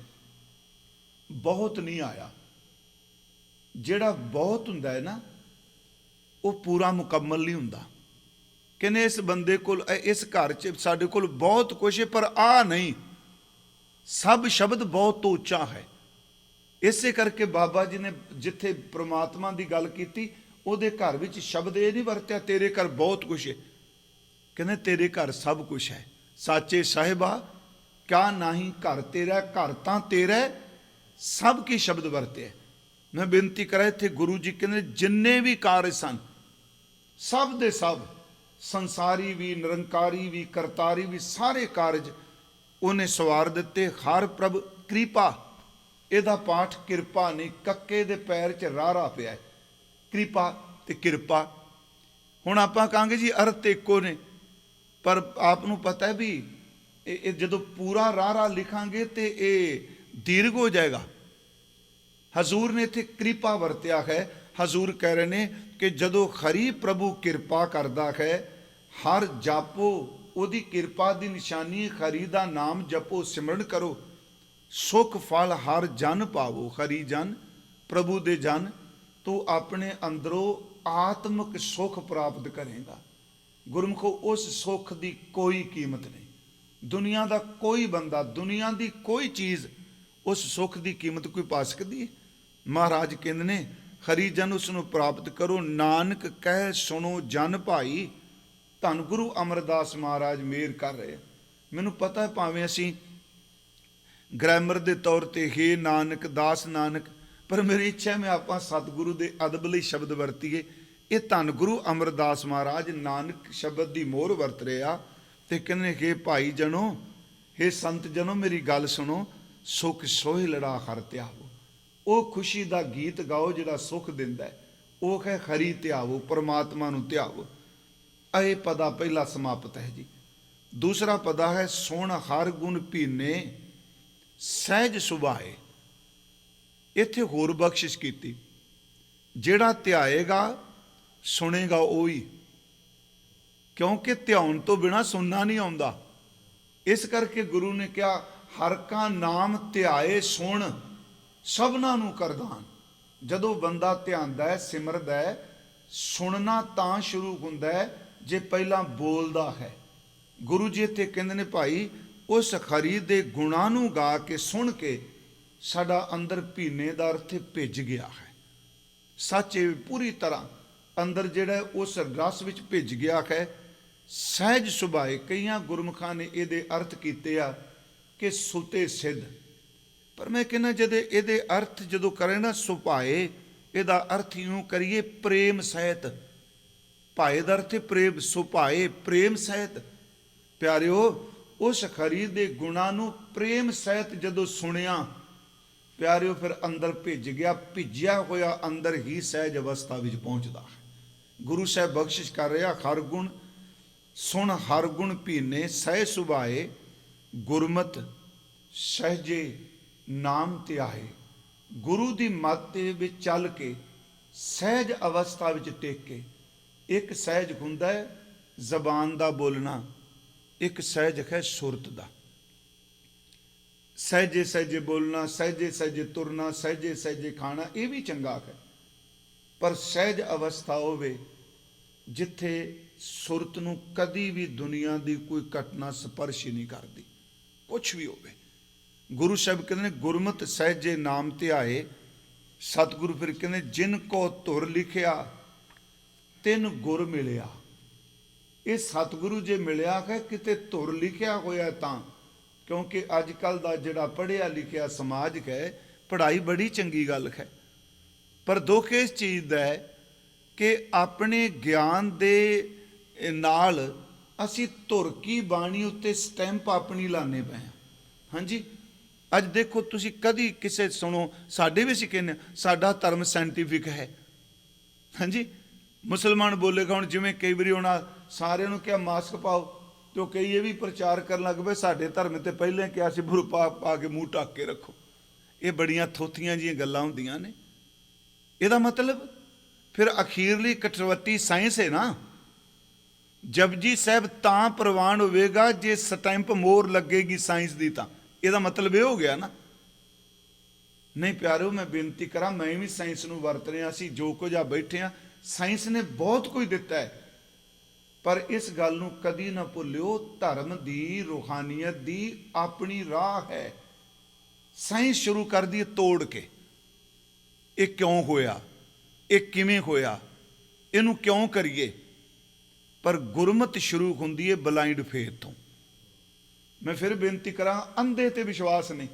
ਬਹੁਤ ਨਹੀਂ ਆਇਆ। ਜਿਹੜਾ ਬਹੁਤ ਹੁੰਦਾ ਹੈ ਨਾ, ਉਹ ਪੂਰਾ ਮੁਕੰਮਲ ਨਹੀਂ ਹੁੰਦਾ। ਕਹਿੰਦੇ ਇਸ ਬੰਦੇ ਕੋਲ, ਇਸ ਘਰ 'ਚ ਸਾਡੇ ਕੋਲ ਬਹੁਤ ਕੁਛ ਹੈ, ਪਰ ਆ ਨਹੀਂ। ਸਭ ਸ਼ਬਦ ਬਹੁਤ ਤੋਂ ਉੱਚਾ ਹੈ। ਇਸੇ ਕਰਕੇ ਬਾਬਾ ਜੀ ਨੇ ਜਿੱਥੇ ਪ੍ਰਮਾਤਮਾ ਦੀ ਗੱਲ ਕੀਤੀ, ਉਹਦੇ ਘਰ ਵਿੱਚ ਸ਼ਬਦ ਇਹ ਨਹੀਂ ਵਰਤਿਆ ਤੇਰੇ ਘਰ ਬਹੁਤ ਕੁਛ ਹੈ। ਕਹਿੰਦੇ ਤੇਰੇ ਘਰ ਸਭ ਕੁਛ ਹੈ। ਸਾਚੇ ਸਾਹਿਬਾ ਕਿਆ ਨਹੀਂ ਘਰ ਤੇਰਾ, ਘਰ ਤਾਂ ਤੇਰਾ ਸਭ ਕੀ ਸ਼ਬਦ ਵਰਤੇ। ਮੈਂ ਬੇਨਤੀ ਕਰਾਂ ਇੱਥੇ ਗੁਰੂ ਜੀ ਕਹਿੰਦੇ ਜਿੰਨੇ ਵੀ ਕਾਰਜ ਸਨ, ਸਭ ਦੇ ਸਭ, ਸੰਸਾਰੀ ਵੀ, ਨਿਰੰਕਾਰੀ ਵੀ, ਕਰਤਾਰੀ ਵੀ, ਸਾਰੇ ਕਾਰਜ ਉਹਨੇ ਸਵਾਰ ਦਿੱਤੇ। ਹਰ ਪ੍ਰਭ ਕਿਰਪਾ, ਇਹਦਾ ਪਾਠ ਕਿਰਪਾ ਨਹੀਂ, ਕੱਕੇ ਦੇ ਪੈਰ 'ਚ ਰਾਰਾ ਪਿਆ ਹੈ, ਕਿਰਪਾ ਤੇ ਕਿਰਪਾ। ਹੁਣ ਆਪਾਂ ਕਹਾਂਗੇ ਜੀ ਅਰਥ ਇੱਕੋ ਨੇ, ਪਰ ਆਪ ਨੂੰ ਪਤਾ ਹੈ ਵੀ ਇਹ ਜਦੋਂ ਪੂਰਾ ਰਾਰਾ ਲਿਖਾਂਗੇ ਤੇ ਇਹ ਦੀਰਘ ਹੋ ਜਾਏਗਾ। ਹਜ਼ੂਰ ਨੇ ਇੱਥੇ ਕਿਰਪਾ ਵਰਤਿਆ ਹੈ। ਹਜ਼ੂਰ ਕਹਿ ਰਹੇ ਨੇ ਕਿ ਜਦੋਂ ਖਰੀ ਪ੍ਰਭੂ ਕਿਰਪਾ ਕਰਦਾ ਹੈ, ਹਰ ਜਾਪੋ, ਉਹਦੀ ਕਿਰਪਾ ਦੀ ਨਿਸ਼ਾਨੀ ਖਰੀ ਦਾ ਨਾਮ ਜਪੋ, ਸਿਮਰਨ ਕਰੋ, ਸੁਖ ਫਲ ਹਰ ਜਨ ਪਾਵੋ। ਖਰੀ ਜਨ, ਪ੍ਰਭੂ ਦੇ ਜਨ, ਤੂੰ ਆਪਣੇ ਅੰਦਰੋਂ ਆਤਮਿਕ ਸੁਖ ਪ੍ਰਾਪਤ ਕਰੇਗਾ। ਗੁਰਮੁਖੋ ਉਸ ਸੁਖ ਦੀ ਕੋਈ ਕੀਮਤ ਨਹੀਂ। ਦੁਨੀਆ ਦਾ ਕੋਈ ਬੰਦਾ, ਦੁਨੀਆ ਦੀ ਕੋਈ ਚੀਜ਼ ਉਸ ਸੁਖ ਦੀ ਕੀਮਤ ਕੋਈ ਪਾ ਸਕਦੀ ਹੈ? ਮਹਾਰਾਜ ਕਹਿੰਦੇ ਨੇ ਖਰੀ ਜਨ ਉਸ ਨੂੰ ਪ੍ਰਾਪਤ ਕਰੋ। ਨਾਨਕ ਕਹਿ ਸੁਣੋ ਜਨ ਭਾਈ। ਧੰਨ ਗੁਰੂ ਅਮਰਦਾਸ ਮਹਾਰਾਜ ਮਿਹਰ ਕਰ ਰਹੇ। ਮੈਨੂੰ ਪਤਾ ਹੈ ਭਾਵੇਂ ਅਸੀਂ ਗ੍ਰਾਮਰ ਦੇ ਤੌਰ ਤੇ ਹੇ ਨਾਨਕ, ਦਾਸ ਨਾਨਕ, ਪਰ ਮੇਰੀ ਇੱਛਾ ਮੈਂ ਆਪਾਂ ਸਤਿਗੁਰੂ ਦੇ ਅਦਬ ਲਈ ਸ਼ਬਦ ਵਰਤੀਏ। ਇਹ ਧੰਨ ਗੁਰੂ ਅਮਰਦਾਸ ਮਹਾਰਾਜ ਨਾਨਕ ਸ਼ਬਦ ਦੀ ਮੋਹਰ ਵਰਤ ਰਿਹਾ ਤੇ ਕਹਿੰਦੇ ਹੇ ਭਾਈ ਜਨੋ, ਹੇ ਸੰਤ ਜਨੋ, ਮੇਰੀ ਗੱਲ ਸੁਣੋ। ਸੁਖ ਸੋਹਿਲੜਾ ਹਰਿ ਧਿਆਵੋ। ਉਹ ਖੁਸ਼ੀ ਦਾ ਗੀਤ ਗਾਓ ਜਿਹੜਾ ਸੁਖ ਦਿੰਦਾ ਹੈ, ਉਹ ਹੈ ਹਰੀ ਧਿਆਵੋ, ਪਰਮਾਤਮਾ ਨੂੰ ਧਿਆਵੋ। ਇਹ ਪਦਾ ਪਹਿਲਾ ਸਮਾਪਤ ਹੈ ਜੀ। ਦੂਸਰਾ ਪਦਾ ਹੈ ਸੁਣ ਹਰ ਗੁਣ ਭੀਨੇ ਸਹਿਜ ਸੁਭਾਏ। ਇੱਥੇ ਹੋਰ ਬਖਸ਼ਿਸ਼ ਕੀਤੀ, ਜਿਹੜਾ ਧਿਆਏਗਾ ਸੁਣੇਗਾ ਉਹ ਹੀ, ਕਿਉਂਕਿ ਧਿਆਉਣ ਤੋਂ ਬਿਨਾਂ ਸੁਣਨਾ ਨਹੀਂ ਆਉਂਦਾ। ਇਸ ਕਰਕੇ ਗੁਰੂ ਨੇ ਕਿਹਾ ਹਰ ਕਾ ਨਾਮ ਧਿਆਏ ਸੁਣ, ਸਭਨਾਂ ਨੂੰ ਕਰਦਾਨ। ਜਦੋਂ ਬੰਦਾ ਧਿਆਉਂਦਾ ਹੈ, ਸਿਮਰਦਾ ਹੈ, ਸੁਣਨਾ ਤਾਂ ਸ਼ੁਰੂ ਹੁੰਦਾ ਹੈ ਜੇ ਪਹਿਲਾਂ ਬੋਲਦਾ ਹੈ। ਗੁਰੂ ਜੀ ਇੱਥੇ ਕਹਿੰਦੇ ਨੇ ਭਾਈ ਉਸ ਖਰੀ ਦੇ ਗੁਣਾਂ ਨੂੰ ਗਾ ਕੇ ਸੁਣ ਕੇ ਸਾਡਾ ਅੰਦਰ ਭੀਨੇ ਦਾ ਅਰਥ ਭਿੱਜ ਗਿਆ ਹੈ। ਸੱਚੇ ਪੂਰੀ ਤਰ੍ਹਾਂ ਅੰਦਰ ਜਿਹੜਾ ਉਸ ਰਸ ਵਿੱਚ ਭਿੱਜ ਗਿਆ ਹੈ। ਸਹਿਜ ਸੁਭਾਏ, ਕਈਆਂ ਗੁਰਮੁਖਾਂ ਨੇ ਇਹਦੇ ਅਰਥ ਕੀਤੇ ਆ ਕਿ ਸੁਤੇ ਸਿੱਧ, ਪਰ ਮੈਂ ਕਹਿੰਦਾ ਜਦ ਇਹਦੇ ਅਰਥ ਜਦੋਂ ਕਰੇ ਨਾ ਸੁਭਾਏ, ਇਹਦਾ ਅਰਥ ਇਉਂ ਕਰੀਏ ਪ੍ਰੇਮ ਸਹਿਤ। ਭਾਏ ਦਾ ਅਰਥ ਪ੍ਰੇਮ, ਸੁਭਾਏ ਪ੍ਰੇਮ ਸਹਿਤ। ਪਿਆਰਿਓ ਉਸ ਖਰੀ ਦੇ ਗੁਣਾਂ ਨੂੰ ਪ੍ਰੇਮ ਸਹਿਤ ਜਦੋਂ ਸੁਣਿਆ ਪਿਆਰਿਓ, ਫਿਰ ਅੰਦਰ ਭਿੱਜ ਗਿਆ। ਭਿੱਜਿਆ ਹੋਇਆ ਅੰਦਰ ਹੀ ਸਹਿਜ ਅਵਸਥਾ ਵਿੱਚ ਪਹੁੰਚਦਾ ਹੈ। ਗੁਰੂ ਸਾਹਿਬ ਬਖਸ਼ਿਸ਼ ਕਰ ਰਿਹਾ ਹਰ ਗੁਣ ਸੁਣ, ਹਰ ਗੁਣ ਭੀਨੇ ਸਹਿ ਸੁਭਾਏ, ਗੁਰਮਤਿ ਸਹਿਜੇ ਨਾਮ ਧਿਆਏ। ਗੁਰੂ ਦੀ ਮੱਤ ਦੇ ਵਿੱਚ ਚੱਲ ਕੇ ਸਹਿਜ ਅਵਸਥਾ ਵਿੱਚ ਟਿਕ ਕੇ, ਇੱਕ ਸਹਿਜ ਹੁੰਦਾ ਹੈ ਜ਼ਬਾਨ ਦਾ ਬੋਲਣਾ, ਇੱਕ ਸਹਿਜ ਹੈ ਸੁਰਤ ਦਾ। ਸਹਿਜੇ ਸਹਿਜੇ ਬੋਲਣਾ, ਸਹਿਜੇ ਸਹਿਜੇ ਤੁਰਨਾ, ਸਹਿਜੇ ਸਹਿਜੇ ਖਾਣਾ, ਇਹ ਵੀ ਚੰਗਾ ਹੈ, ਪਰ ਸਹਿਜ ਅਵਸਥਾ ਹੋਵੇ ਜਿੱਥੇ ਸੁਰਤ ਨੂੰ ਕਦੀ ਵੀ ਦੁਨੀਆ ਦੀ ਕੋਈ ਘਟਨਾ ਸਪਰਸ਼ ਹੀ ਨਹੀਂ ਕਰਦੀ, ਕੁਛ ਵੀ ਹੋਵੇ। ਗੁਰੂ ਸਾਹਿਬ ਕਹਿੰਦੇ ਨੇ ਗੁਰਮਤਿ ਸਹਿਜੇ ਨਾਮ ਧਿਆਏ। ਸਤਿਗੁਰੂ ਫਿਰ ਕਹਿੰਦੇ ਜਿਨ ਕੋ ਧੁਰ ਲਿਖਿਆ ਤਿਨ ਗੁਰ ਮਿਲਿਆ। ਇਹ ਸਤਿਗੁਰੂ ਜੇ ਮਿਲਿਆ ਹੈ ਕਿਤੇ ਧੁਰ ਲਿਖਿਆ ਹੋਇਆ ਤਾਂ, ਕਿਉਂਕਿ ਅੱਜ ਕੱਲ੍ਹ ਦਾ ਜਿਹੜਾ ਪੜ੍ਹਿਆ ਲਿਖਿਆ ਸਮਾਜ ਹੈ, ਪੜ੍ਹਾਈ ਬੜੀ ਚੰਗੀ ਗੱਲ ਹੈ, ਪਰ ਦੁੱਖ ਇਸ ਚੀਜ਼ ਦਾ ਹੈ ਕਿ ਆਪਣੇ ਗਿਆਨ ਦੇ ਨਾਲ ਅਸੀਂ ਧੁਰ ਕੀ ਬਾਣੀ ਉੱਤੇ ਸਟੈਂਪ ਆਪਣੀ ਲਾਣੇ ਪਏ ਹਾਂ। ਹਾਂਜੀ, ਅੱਜ ਦੇਖੋ ਤੁਸੀਂ ਕਦੀ ਕਿਸੇ ਸੁਣੋ, ਸਾਡੇ ਵੀ ਅਸੀਂ ਕਹਿੰਦੇ ਸਾਡਾ ਧਰਮ ਸਾਇੰਟੀਫਿਕ ਹੈ। ਹਾਂਜੀ, ਮੁਸਲਮਾਨ ਬੋਲੇਗਾ ਹੁਣ, ਜਿਵੇਂ ਕਈ ਵਾਰੀ ਉਹਨਾਂ ਸਾਰਿਆਂ ਨੂੰ ਕਿਹਾ ਮਾਸਕ ਪਾਓ, ਤੇ ਉਹ ਕਈ ਇਹ ਵੀ ਪ੍ਰਚਾਰ ਕਰਨ ਲੱਗ ਪਏ ਸਾਡੇ ਧਰਮ ਤੇ ਪਹਿਲਾਂ ਕਿਹਾ ਸੀ ਬੁਰਕਾ ਪਾ ਕੇ ਮੂੰਹ ਢੱਕ ਕੇ ਰੱਖੋ। ਇਹ ਬੜੀਆਂ ਥੋਥੀਆਂ ਜਿਹੀਆਂ ਗੱਲਾਂ ਹੁੰਦੀਆਂ ਨੇ। ਇਹਦਾ ਮਤਲਬ ਫਿਰ ਅਖੀਰਲੀ ਕਟਵੱਟੀ ਸਾਇੰਸ ਹੈ ਨਾ। ਜਪਜੀ ਸਾਹਿਬ ਤਾਂ ਪ੍ਰਵਾਨ ਹੋਵੇਗਾ ਜੇ ਸਟੈਂਪ ਮੋਹਰ ਲੱਗੇਗੀ ਸਾਇੰਸ ਦੀ, ਤਾਂ ਇਹਦਾ ਮਤਲਬ ਇਹ ਹੋ ਗਿਆ ਨਾ। ਨਹੀਂ ਪਿਆਰਿਓ, ਮੈਂ ਬੇਨਤੀ ਕਰਾਂ, ਮੈਂ ਵੀ ਸਾਇੰਸ ਨੂੰ ਵਰਤ ਰਿਹਾ। ਅਸੀਂ ਜੋ ਕੁਝ ਆ ਬੈਠੇ ਹਾਂ, ਸਾਇੰਸ ਨੇ ਬਹੁਤ ਕੁਝ ਦਿੱਤਾ ਹੈ, ਪਰ ਇਸ ਗੱਲ ਨੂੰ ਕਦੀ ਨਾ ਭੁੱਲਿਓ, ਧਰਮ ਦੀ, ਰੂਹਾਨੀਅਤ ਦੀ ਆਪਣੀ ਰਾਹ ਹੈ। ਸਾਇੰਸ ਸ਼ੁਰੂ ਕਰਦੀ ਹੈ ਤੋੜ ਕੇ, ਇਹ ਕਿਉਂ ਹੋਇਆ, ਇਹ ਕਿਵੇਂ ਹੋਇਆ, ਇਹਨੂੰ ਕਿਉਂ ਕਰੀਏ। ਪਰ ਗੁਰਮਤਿ ਸ਼ੁਰੂ ਹੁੰਦੀ ਹੈ ਬਲਾਈਂਡ ਫੇਥ ਤੋਂ। ਮੈਂ ਫਿਰ ਬੇਨਤੀ ਕਰਾਂ, ਅੰਧੇ ਤੇ ਵਿਸ਼ਵਾਸ ਨਹੀਂ।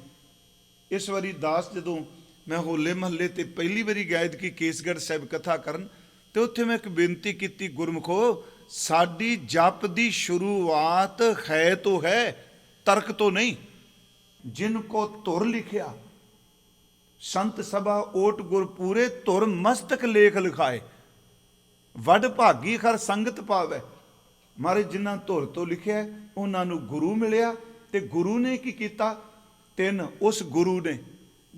ਇਸ ਵਾਰੀ ਦਾਸ ਜਦੋਂ ਮੈਂ ਹੋਲੇ ਮਹੱਲੇ ਤੇ ਪਹਿਲੀ ਵਾਰੀ ਗਾਇਦਕੀ ਕੇਸਗੜ੍ਹ ਸਾਹਿਬ ਕਥਾ ਕਰਨ, ਤੇ ਉੱਥੇ ਮੈਂ ਇੱਕ ਬੇਨਤੀ ਕੀਤੀ, ਗੁਰਮੁਖੋ ਸਾਡੀ ਜਪ ਦੀ ਸ਼ੁਰੂਆਤ ਹੈ ਤੋਂ ਹੈ, ਤਰਕ ਤੋਂ ਨਹੀਂ। ਜਿਨ ਕੋ ਧੁਰ ਲਿਖਿਆ ਸੰਤ ਸਭਾ ਓਟ ਗੁਰ ਪੂਰੇ, ਧੁਰ ਮਸਤਕ ਲੇਖ ਲਿਖਾਏ, ਵੱਡ ਭਾਗੀ ਖਰ ਸੰਗਤ ਪਾਵੇ। ਮਹਾਰਾਜ ਜਿਨ੍ਹਾਂ ਧੁਰ ਤੋਂ ਲਿਖਿਆ ਉਹਨਾਂ ਨੂੰ ਗੁਰੂ ਮਿਲਿਆ, ਤੇ ਗੁਰੂ ਨੇ ਕੀ ਕੀਤਾ? ਤਿੰਨ ਉਸ ਗੁਰੂ ਨੇ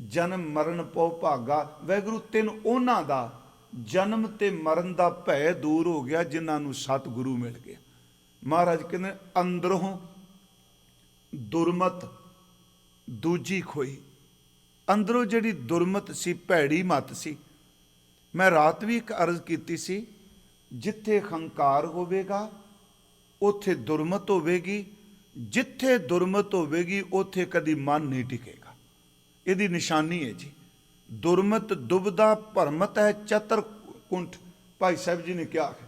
ਜਨਮ ਮਰਨ ਪਉ ਭਾਗਾ। ਵਾਹਿਗੁਰੂ ਤਿੰਨ ਉਹਨਾਂ ਦਾ ਜਨਮ ਤੇ ਮਰਨ ਦਾ ਭੈ ਦੂਰ ਹੋ ਗਿਆ ਜਿਨ੍ਹਾਂ ਨੂੰ ਸਤਿਗੁਰੂ ਮਿਲ ਗਿਆ। ਮਹਾਰਾਜ ਕਹਿੰਦੇ ਅੰਦਰੋਂ ਦੁਰਮਤ ਦੂਜੀ ਖੋਈ। ਅੰਦਰੋਂ ਜਿਹੜੀ ਦੁਰਮਤ ਸੀ, ਭੈੜੀ ਮਤ ਸੀ। ਮੈਂ ਰਾਤ ਵੀ ਇੱਕ ਅਰਜ਼ ਕੀਤੀ ਸੀ, ਜਿੱਥੇ ਹੰਕਾਰ ਹੋਵੇਗਾ ਉੱਥੇ ਦੁਰਮਤ ਹੋਵੇਗੀ, ਜਿੱਥੇ ਦੁਰਮਤ ਹੋਵੇਗੀ ਉੱਥੇ ਕਦੀ ਮਨ ਨਹੀਂ ਟਿਕੇਗਾ। ਇਹਦੀ ਨਿਸ਼ਾਨੀ ਹੈ ਜੀ। ਦੁਰਮਤ ਦੁਬਦਾ ਭਰਮਤ ਹੈ ਚਤਰ ਕੁੰਠ, ਭਾਈ ਸਾਹਿਬ ਜੀ ਨੇ ਕਿਹਾ ਹੈ,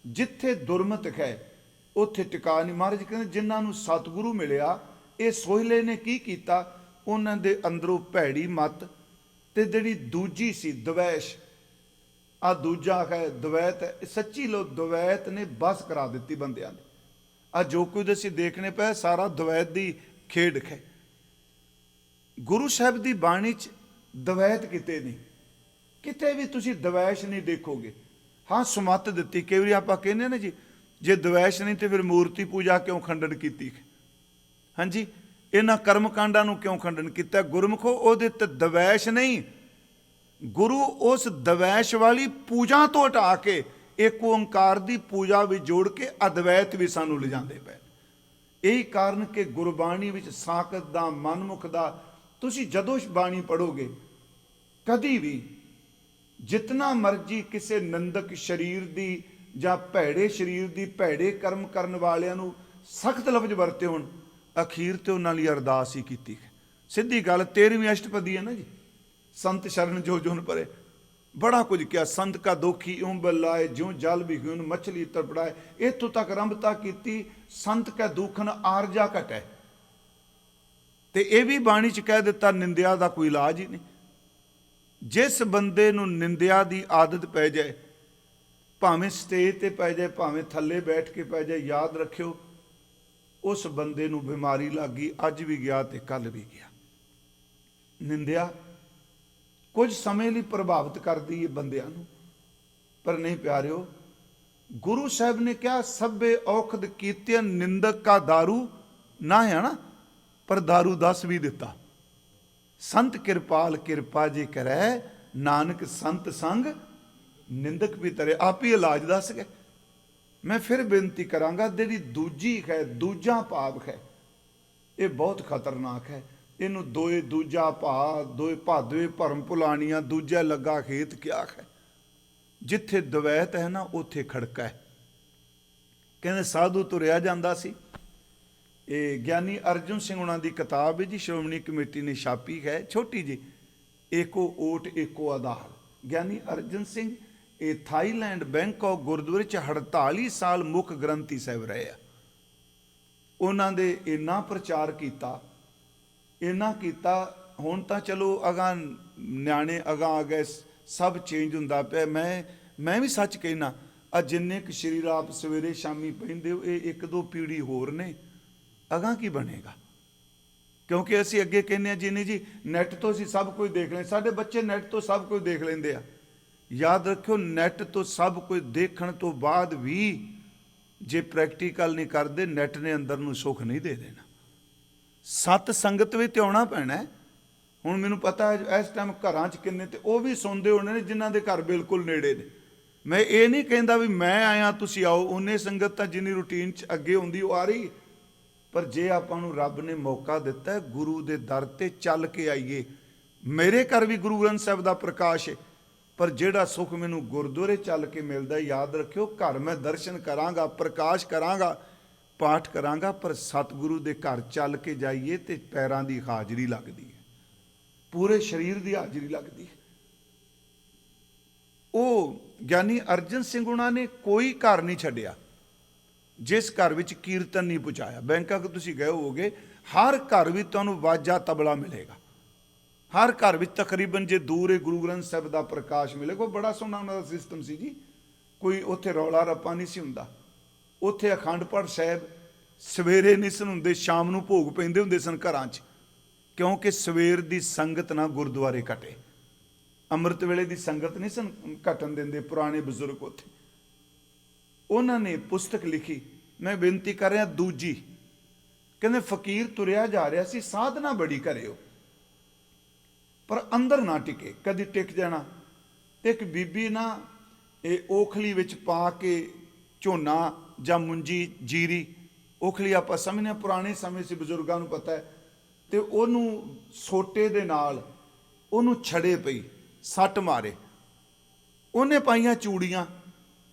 ਜਿੱਥੇ ਦੁਰਮਤ ਹੈ ਉੱਥੇ ਟਿਕਾ ਨਹੀਂ। ਮਹਾਰਾਜ ਕਹਿੰਦੇ ਜਿਨ੍ਹਾਂ ਨੂੰ ਸਤਿਗੁਰੂ ਮਿਲਿਆ, ਇਹ ਸੋਹਿਲੇ ਨੇ ਕੀ ਕੀਤਾ? ਉਹਨਾਂ ਦੇ ਅੰਦਰੋਂ ਭੈੜੀ ਮਤ ਤੇ ਜਿਹੜੀ ਦੂਜੀ ਸੀ ਦਵੈਸ਼, ਆ ਦੂਜਾ ਹੈ ਦਵੈਤ, ਸੱਚੀ ਲੋ ਦਵੈਤ ਨੇ ਬਸ ਕਰਾ ਦਿੱਤੀ ਬੰਦਿਆਂ ਨੇ। ਆ ਜੋ ਕੁਝ ਅਸੀਂ ਦੇਖਣੇ ਪਏ ਸਾਰਾ ਦਵੈਤ ਦੀ ਖੇਡ ਹੈ। ਗੁਰੂ ਸਾਹਿਬ ਦੀ ਬਾਣੀ 'ਚ ਦਵੈਤ ਕਿਤੇ ਨਹੀਂ, ਕਿਤੇ ਵੀ ਤੁਸੀਂ ਦਵੈਸ਼ ਨਹੀਂ ਦੇਖੋਗੇ। ਹਾਂ, ਸੁਮੱਤ ਦਿੱਤੀ। ਕਈ ਵਾਰੀ ਆਪਾਂ ਕਹਿੰਦੇ ਨਾ ਜੀ, ਜੇ ਦਵੈਸ਼ ਨਹੀਂ ਤੇ ਫਿਰ ਮੂਰਤੀ ਪੂਜਾ ਕਿਉਂ ਖੰਡਨ ਕੀਤੀ? ਹਾਂਜੀ, ਇਹਨਾਂ ਕਰਮ ਕਾਂਡਾਂ ਨੂੰ ਕਿਉਂ ਖੰਡਨ ਕੀਤਾ? ਗੁਰਮੁਖੋ ਉਹਦੇ ਤੇ ਦਵੈਸ਼ ਨਹੀਂ, ਗੁਰੂ ਉਸ ਦਵੈਸ਼ ਵਾਲੀ ਪੂਜਾ ਤੋਂ ਹਟਾ ਕੇ ਇੱਕ ਓੰਕਾਰ ਦੀ ਪੂਜਾ ਵਿੱਚ ਜੋੜ ਕੇ ਅਦਵੈਤ ਵੀ ਸਾਨੂੰ ਲਿਜਾਂਦੇ ਪਏ। ਇਹੀ ਕਾਰਨ ਕਿ ਗੁਰਬਾਣੀ ਵਿੱਚ ਸਾਕਤ ਦਾ, ਮਨਮੁਖ ਦਾ, ਤੁਸੀਂ ਜਦੋਂ ਬਾਣੀ ਪੜ੍ਹੋਗੇ ਕਦੀ ਵੀ ਜਿਤਨਾ ਮਰਜੀ ਕਿਸੇ ਨਿੰਦਕ ਸਰੀਰ ਦੀ ਜਾਂ ਭੈੜੇ ਸਰੀਰ ਦੀ, ਭੈੜੇ ਕਰਮ ਕਰਨ ਵਾਲਿਆਂ ਨੂੰ ਸਖਤ ਲਫ਼ਜ਼ ਵਰਤੇ ਹੋਣ, ਅਖੀਰ ਤੇ ਉਹਨਾਂ ਲਈ ਅਰਦਾਸ ਹੀ ਕੀਤੀ। ਸਿੱਧੀ ਗੱਲ 13ਵੀਂ ਅਸ਼ਟਪਦੀ ਹੈ ਨਾ ਜੀ, ਸੰਤ ਸ਼ਰਨ ਜੋ ਜੁਨ ਪਰੇ, ਬੜਾ ਕੁਝ ਕਿਹਾ। ਸੰਤ ਕਾ ਦੋਖੀ ਇਉਂ ਬਲਾਏ, ਜਿਉਂ ਜਲ ਵਿਹੁਨ ਮਛਲੀ ਤੜਪੜਾਏ। ਇੱਥੋਂ ਤੱਕ ਆਰੰਭਤਾ ਕੀਤੀ, ਸੰਤ ਕਾ ਦੁਖਨ ਆਰਜਾ ਘਟੈ। ਤੇ ਇਹ ਵੀ ਬਾਣੀ 'ਚ ਕਹਿ ਦਿੱਤਾ, ਨਿੰਦਿਆ ਦਾ ਕੋਈ ਇਲਾਜ ਹੀ ਨਹੀਂ। ਜਿਸ ਬੰਦੇ ਨੂੰ ਨਿੰਦਿਆ ਦੀ ਆਦਤ ਪੈ ਜਾਏ, ਭਾਵੇਂ ਸਟੇਜ ਤੇ ਪੈ ਜਾਏ, ਭਾਵੇਂ ਥੱਲੇ ਬੈਠ ਕੇ ਪੈ ਜਾਏ, ਯਾਦ ਰੱਖਿਓ ਉਸ ਬੰਦੇ ਨੂੰ ਬਿਮਾਰੀ ਲੱਗ ਗਈ। ਅੱਜ ਵੀ ਗਿਆ ਤੇ ਕੱਲ ਵੀ ਗਿਆ। ਨਿੰਦਿਆ ਕੁਝ ਸਮੇਂ ਲਈ ਪ੍ਰਭਾਵਿਤ ਕਰਦੀ ਹੈ ਬੰਦਿਆਂ ਨੂੰ, ਪਰ ਨਹੀਂ ਪਿਆਰਿਓ। ਗੁਰੂ ਸਾਹਿਬ ਨੇ ਕਿਹਾ ਸਭੇ ਔਖਦ ਕੀਤਿਆਂ ਨਿੰਦਕ ਕਾ ਦਾਰੂ ਨਾ ਹੈ ਨਾ, ਪਰ ਦਾਰੂ ਦੱਸ ਵੀ ਦਿੱਤਾ। ਸੰਤ ਕਿਰਪਾਲ ਕਿਰਪਾ ਜੇ ਕਰੈ, ਨਾਨਕ ਸੰਤ ਸੰਗ ਨਿੰਦਕ ਵੀ ਤਰੇ। ਆਪ ਹੀ ਇਲਾਜ ਦੱਸ ਗਏ। ਮੈਂ ਫਿਰ ਬੇਨਤੀ ਕਰਾਂਗਾ, ਜਿਹੜੀ ਦੂਜੀ ਹੈ, ਦੂਜਾ ਭਾਵ ਹੈ, ਇਹ ਬਹੁਤ ਖਤਰਨਾਕ ਹੈ। ਇਹਨੂੰ ਦੋਏ ਦੂਜਾ ਭਾ, ਦੋਏ ਭਾਦਵੇ ਭਰਮ ਭੁਲਾਣੀਆਂ, ਦੂਜਾ ਲੱਗਾ ਖੇਤ ਕਿਆ ਹੈ। ਜਿੱਥੇ ਦਵੈਤ ਹੈ ਨਾ ਉੱਥੇ ਖੜਕਾ ਹੈ। ਕਹਿੰਦੇ ਸਾਧੂ ਤੁਰਿਆ ਜਾਂਦਾ ਸੀ। ਇਹ ਗਿਆਨੀ ਅਰਜਨ ਸਿੰਘ ਉਹਨਾਂ ਦੀ ਕਿਤਾਬ ਹੈ ਜੀ, ਸ਼੍ਰੋਮਣੀ ਕਮੇਟੀ ਨੇ ਛਾਪੀ ਹੈ, ਛੋਟੀ ਜੀ, ਏਕੋ ਓਟ ਏਕੋ ਆਧਾਰ। ਗਿਆਨੀ ਅਰਜਨ ਸਿੰਘ ਇਹ ਥਾਈਲੈਂਡ ਬੈਂਕਾਕ ਗੁਰਦੁਆਰੇ 'ਚ 48 ਸਾਲ ਮੁੱਖ ਗ੍ਰੰਥੀ ਸਾਹਿਬ ਰਹੇ ਆ। ਉਹਨਾਂ ਦੇ ਇੰਨਾ ਪ੍ਰਚਾਰ ਕੀਤਾ, ਇੰਨਾ ਕੀਤਾ। ਹੁਣ ਤਾਂ ਚਲੋ ਅਗਾਂ ਨਿਆਣੇ ਅਗਾਂ ਆ ਗਏ, ਸਭ ਚੇਂਜ ਹੁੰਦਾ ਪਿਆ। ਮੈਂ ਵੀ ਸੱਚ ਕਹਿਣਾ, ਆ ਜਿੰਨੇ ਕੁ ਸ਼੍ਰੀ ਆਪ ਸਵੇਰੇ ਸ਼ਾਮੀ ਪੈਂਦੇ ਹੋ, ਇਹ ਇੱਕ ਦੋ ਪੀੜੀ ਹੋਰ ਨੇ, ਅਗਾਂ ਕੀ ਬਣੇਗਾ? ਕਿਉਂਕਿ ਅਸੀਂ ਅੱਗੇ ਕਹਿੰਦੇ ਹਾਂ ਜੀ ਨਹੀਂ ਜੀ ਨੈੱਟ ਤੋਂ ਅਸੀਂ ਸਭ ਕੁਝ ਦੇਖ ਲੈਂਦੇ। ਸਾਡੇ ਬੱਚੇ ਨੈੱਟ ਤੋਂ ਸਭ ਕੁਝ ਦੇਖ ਲੈਂਦੇ ਆ। ਯਾਦ ਰੱਖਿਓ, ਨੈੱਟ ਤੋਂ ਸਭ ਕੁਝ ਦੇਖਣ ਤੋਂ ਬਾਅਦ ਵੀ ਜੇ ਪ੍ਰੈਕਟੀਕਲ ਨਹੀਂ ਕਰਦੇ, ਨੈੱਟ ਨੇ ਅੰਦਰ ਨੂੰ ਸੁੱਖ ਨਹੀਂ ਦੇ ਦੇਣਾ। ਸਤ ਸੰਗਤ ਵੀ ਤੇ ਆਉਣਾ ਪੈਣਾ। ਹੁਣ ਮੈਨੂੰ ਪਤਾ ਇਸ ਟਾਈਮ ਘਰਾਂ 'ਚ ਕਿੰਨੇ, ਤੇ ਉਹ ਵੀ ਸੁਣਦੇ ਹੋਣੇ ਨੇ ਜਿਨ੍ਹਾਂ ਦੇ ਘਰ ਬਿਲਕੁਲ ਨੇੜੇ ਨੇ। ਮੈਂ ਇਹ ਨਹੀਂ ਕਹਿੰਦਾ ਵੀ ਮੈਂ ਆਇਆ ਤੁਸੀਂ ਆਓ, ਉਹਨੇ ਸੰਗਤ ਤਾਂ ਜਿੰਨੀ ਰੂਟੀਨ 'ਚ ਅੱਗੇ ਹੁੰਦੀ ਉਹ ਆ ਰਹੀ। ਪਰ ਜੇ ਆਪਾਂ ਨੂੰ ਰੱਬ ਨੇ ਮੌਕਾ ਦਿੱਤਾ ਗੁਰੂ ਦੇ ਦਰ ਤੇ ਚੱਲ ਕੇ ਆਈਏ। ਮੇਰੇ ਘਰ ਵੀ ਗੁਰੂ ਗ੍ਰੰਥ ਸਾਹਿਬ ਦਾ ਪ੍ਰਕਾਸ਼ ਹੈ, ਪਰ ਜਿਹੜਾ ਸੁੱਖ ਮੈਨੂੰ ਗੁਰਦੁਆਰੇ ਚੱਲ ਕੇ ਮਿਲਦਾ, ਯਾਦ ਰੱਖਿਓ, ਘਰ ਮੈਂ ਦਰਸ਼ਨ ਕਰਾਂਗਾ, ਪ੍ਰਕਾਸ਼ ਕਰਾਂਗਾ, ਪਾਠ ਕਰਾਂਗਾ, ਪਰ ਸਤਿਗੁਰੂ ਦੇ ਘਰ ਚੱਲ ਕੇ ਜਾਈਏ ਤੇ ਪੈਰਾਂ ਦੀ ਹਾਜ਼ਰੀ ਲੱਗਦੀ ਹੈ, ਪੂਰੇ ਸਰੀਰ ਦੀ ਹਾਜ਼ਰੀ ਲੱਗਦੀ ਹੈ। ਉਹ ਗਿਆਨੀ ਅਰਜਨ ਸਿੰਘ ਉਹਨਾਂ ਨੇ ਕੋਈ ਘਰ ਨਹੀਂ ਛੱਡਿਆ ਜਿਸ ਘਰ ਵਿੱਚ ਕੀਰਤਨ ਨਹੀਂ ਪਹੁੰਚਾਇਆ। ਬੈਂਕਾਕ ਤੁਸੀਂ ਗਏ ਹੋਵੋਗੇ, ਹਰ ਘਰ ਵਿੱਚ ਤੁਹਾਨੂੰ ਵਾਜਾ ਤਬਲਾ ਮਿਲੇਗਾ। ਹਰ ਘਰ ਵਿੱਚ ਤਕਰੀਬਨ, ਜੇ ਦੂਰ ਹੈ, ਗੁਰੂ ਗ੍ਰੰਥ ਸਾਹਿਬ ਦਾ ਪ੍ਰਕਾਸ਼ ਮਿਲੇਗਾ। ਉਹ ਬੜਾ ਸੋਹਣਾ ਉਹਨਾਂ ਦਾ ਸਿਸਟਮ ਸੀ ਜੀ। ਕੋਈ ਉੱਥੇ ਰੌਲਾ ਰੱਪਾ ਨਹੀਂ ਸੀ ਹੁੰਦਾ। ਉੱਥੇ ਅਖੰਡ ਪਾਠ ਸਾਹਿਬ ਸਵੇਰੇ ਨਹੀਂ ਸਨ ਹੁੰਦੇ, ਸ਼ਾਮ ਨੂੰ ਭੋਗ ਪੈਂਦੇ ਹੁੰਦੇ ਸਨ ਘਰਾਂ 'ਚ, ਕਿਉਂਕਿ ਸਵੇਰ ਦੀ ਸੰਗਤ ਨਾ ਗੁਰਦੁਆਰੇ ਘਟੇ। ਅੰਮ੍ਰਿਤ ਵੇਲੇ ਦੀ ਸੰਗਤ ਨਹੀਂ ਸਨ ਘਟਣ ਦਿੰਦੇ ਪੁਰਾਣੇ ਬਜ਼ੁਰਗ ਉੱਥੇ। ਉਹਨਾਂ ਨੇ ਪੁਸਤਕ ਲਿਖੀ, ਮੈਂ ਬੇਨਤੀ ਕਰ ਰਿਹਾ ਦੂਜੀ। ਕਹਿੰਦੇ ਫਕੀਰ ਤੁਰਿਆ ਜਾ ਰਿਹਾ ਸੀ, ਸਾਧਨਾ ਬੜੀ ਕਰਿਓ ਪਰ ਅੰਦਰ ਨਾ ਟਿਕੇ, ਕਦੀ ਟਿਕ ਜਾਣਾ। ਤੇ ਇੱਕ ਬੀਬੀ ਨਾ ਇਹ ਓਖਲੀ ਵਿੱਚ ਪਾ ਕੇ ਝੋਨਾ ਜਾਂ ਮੁੰਜੀ ਜੀਰੀ, ਓਖਲੀ ਆਪਾਂ ਸਮਝਦੇ ਹਾਂ, ਪੁਰਾਣੇ ਸਮੇਂ ਸੀ, ਬਜ਼ੁਰਗਾਂ ਨੂੰ ਪਤਾ ਹੈ, ਤੇ ਉਹਨੂੰ ਸੋਟੇ ਦੇ ਨਾਲ ਉਹਨੂੰ ਛੜੇ ਪਈ, ਸੱਟ ਮਾਰੇ। ਉਹਨੇ ਪਾਈਆਂ ਚੂੜੀਆਂ।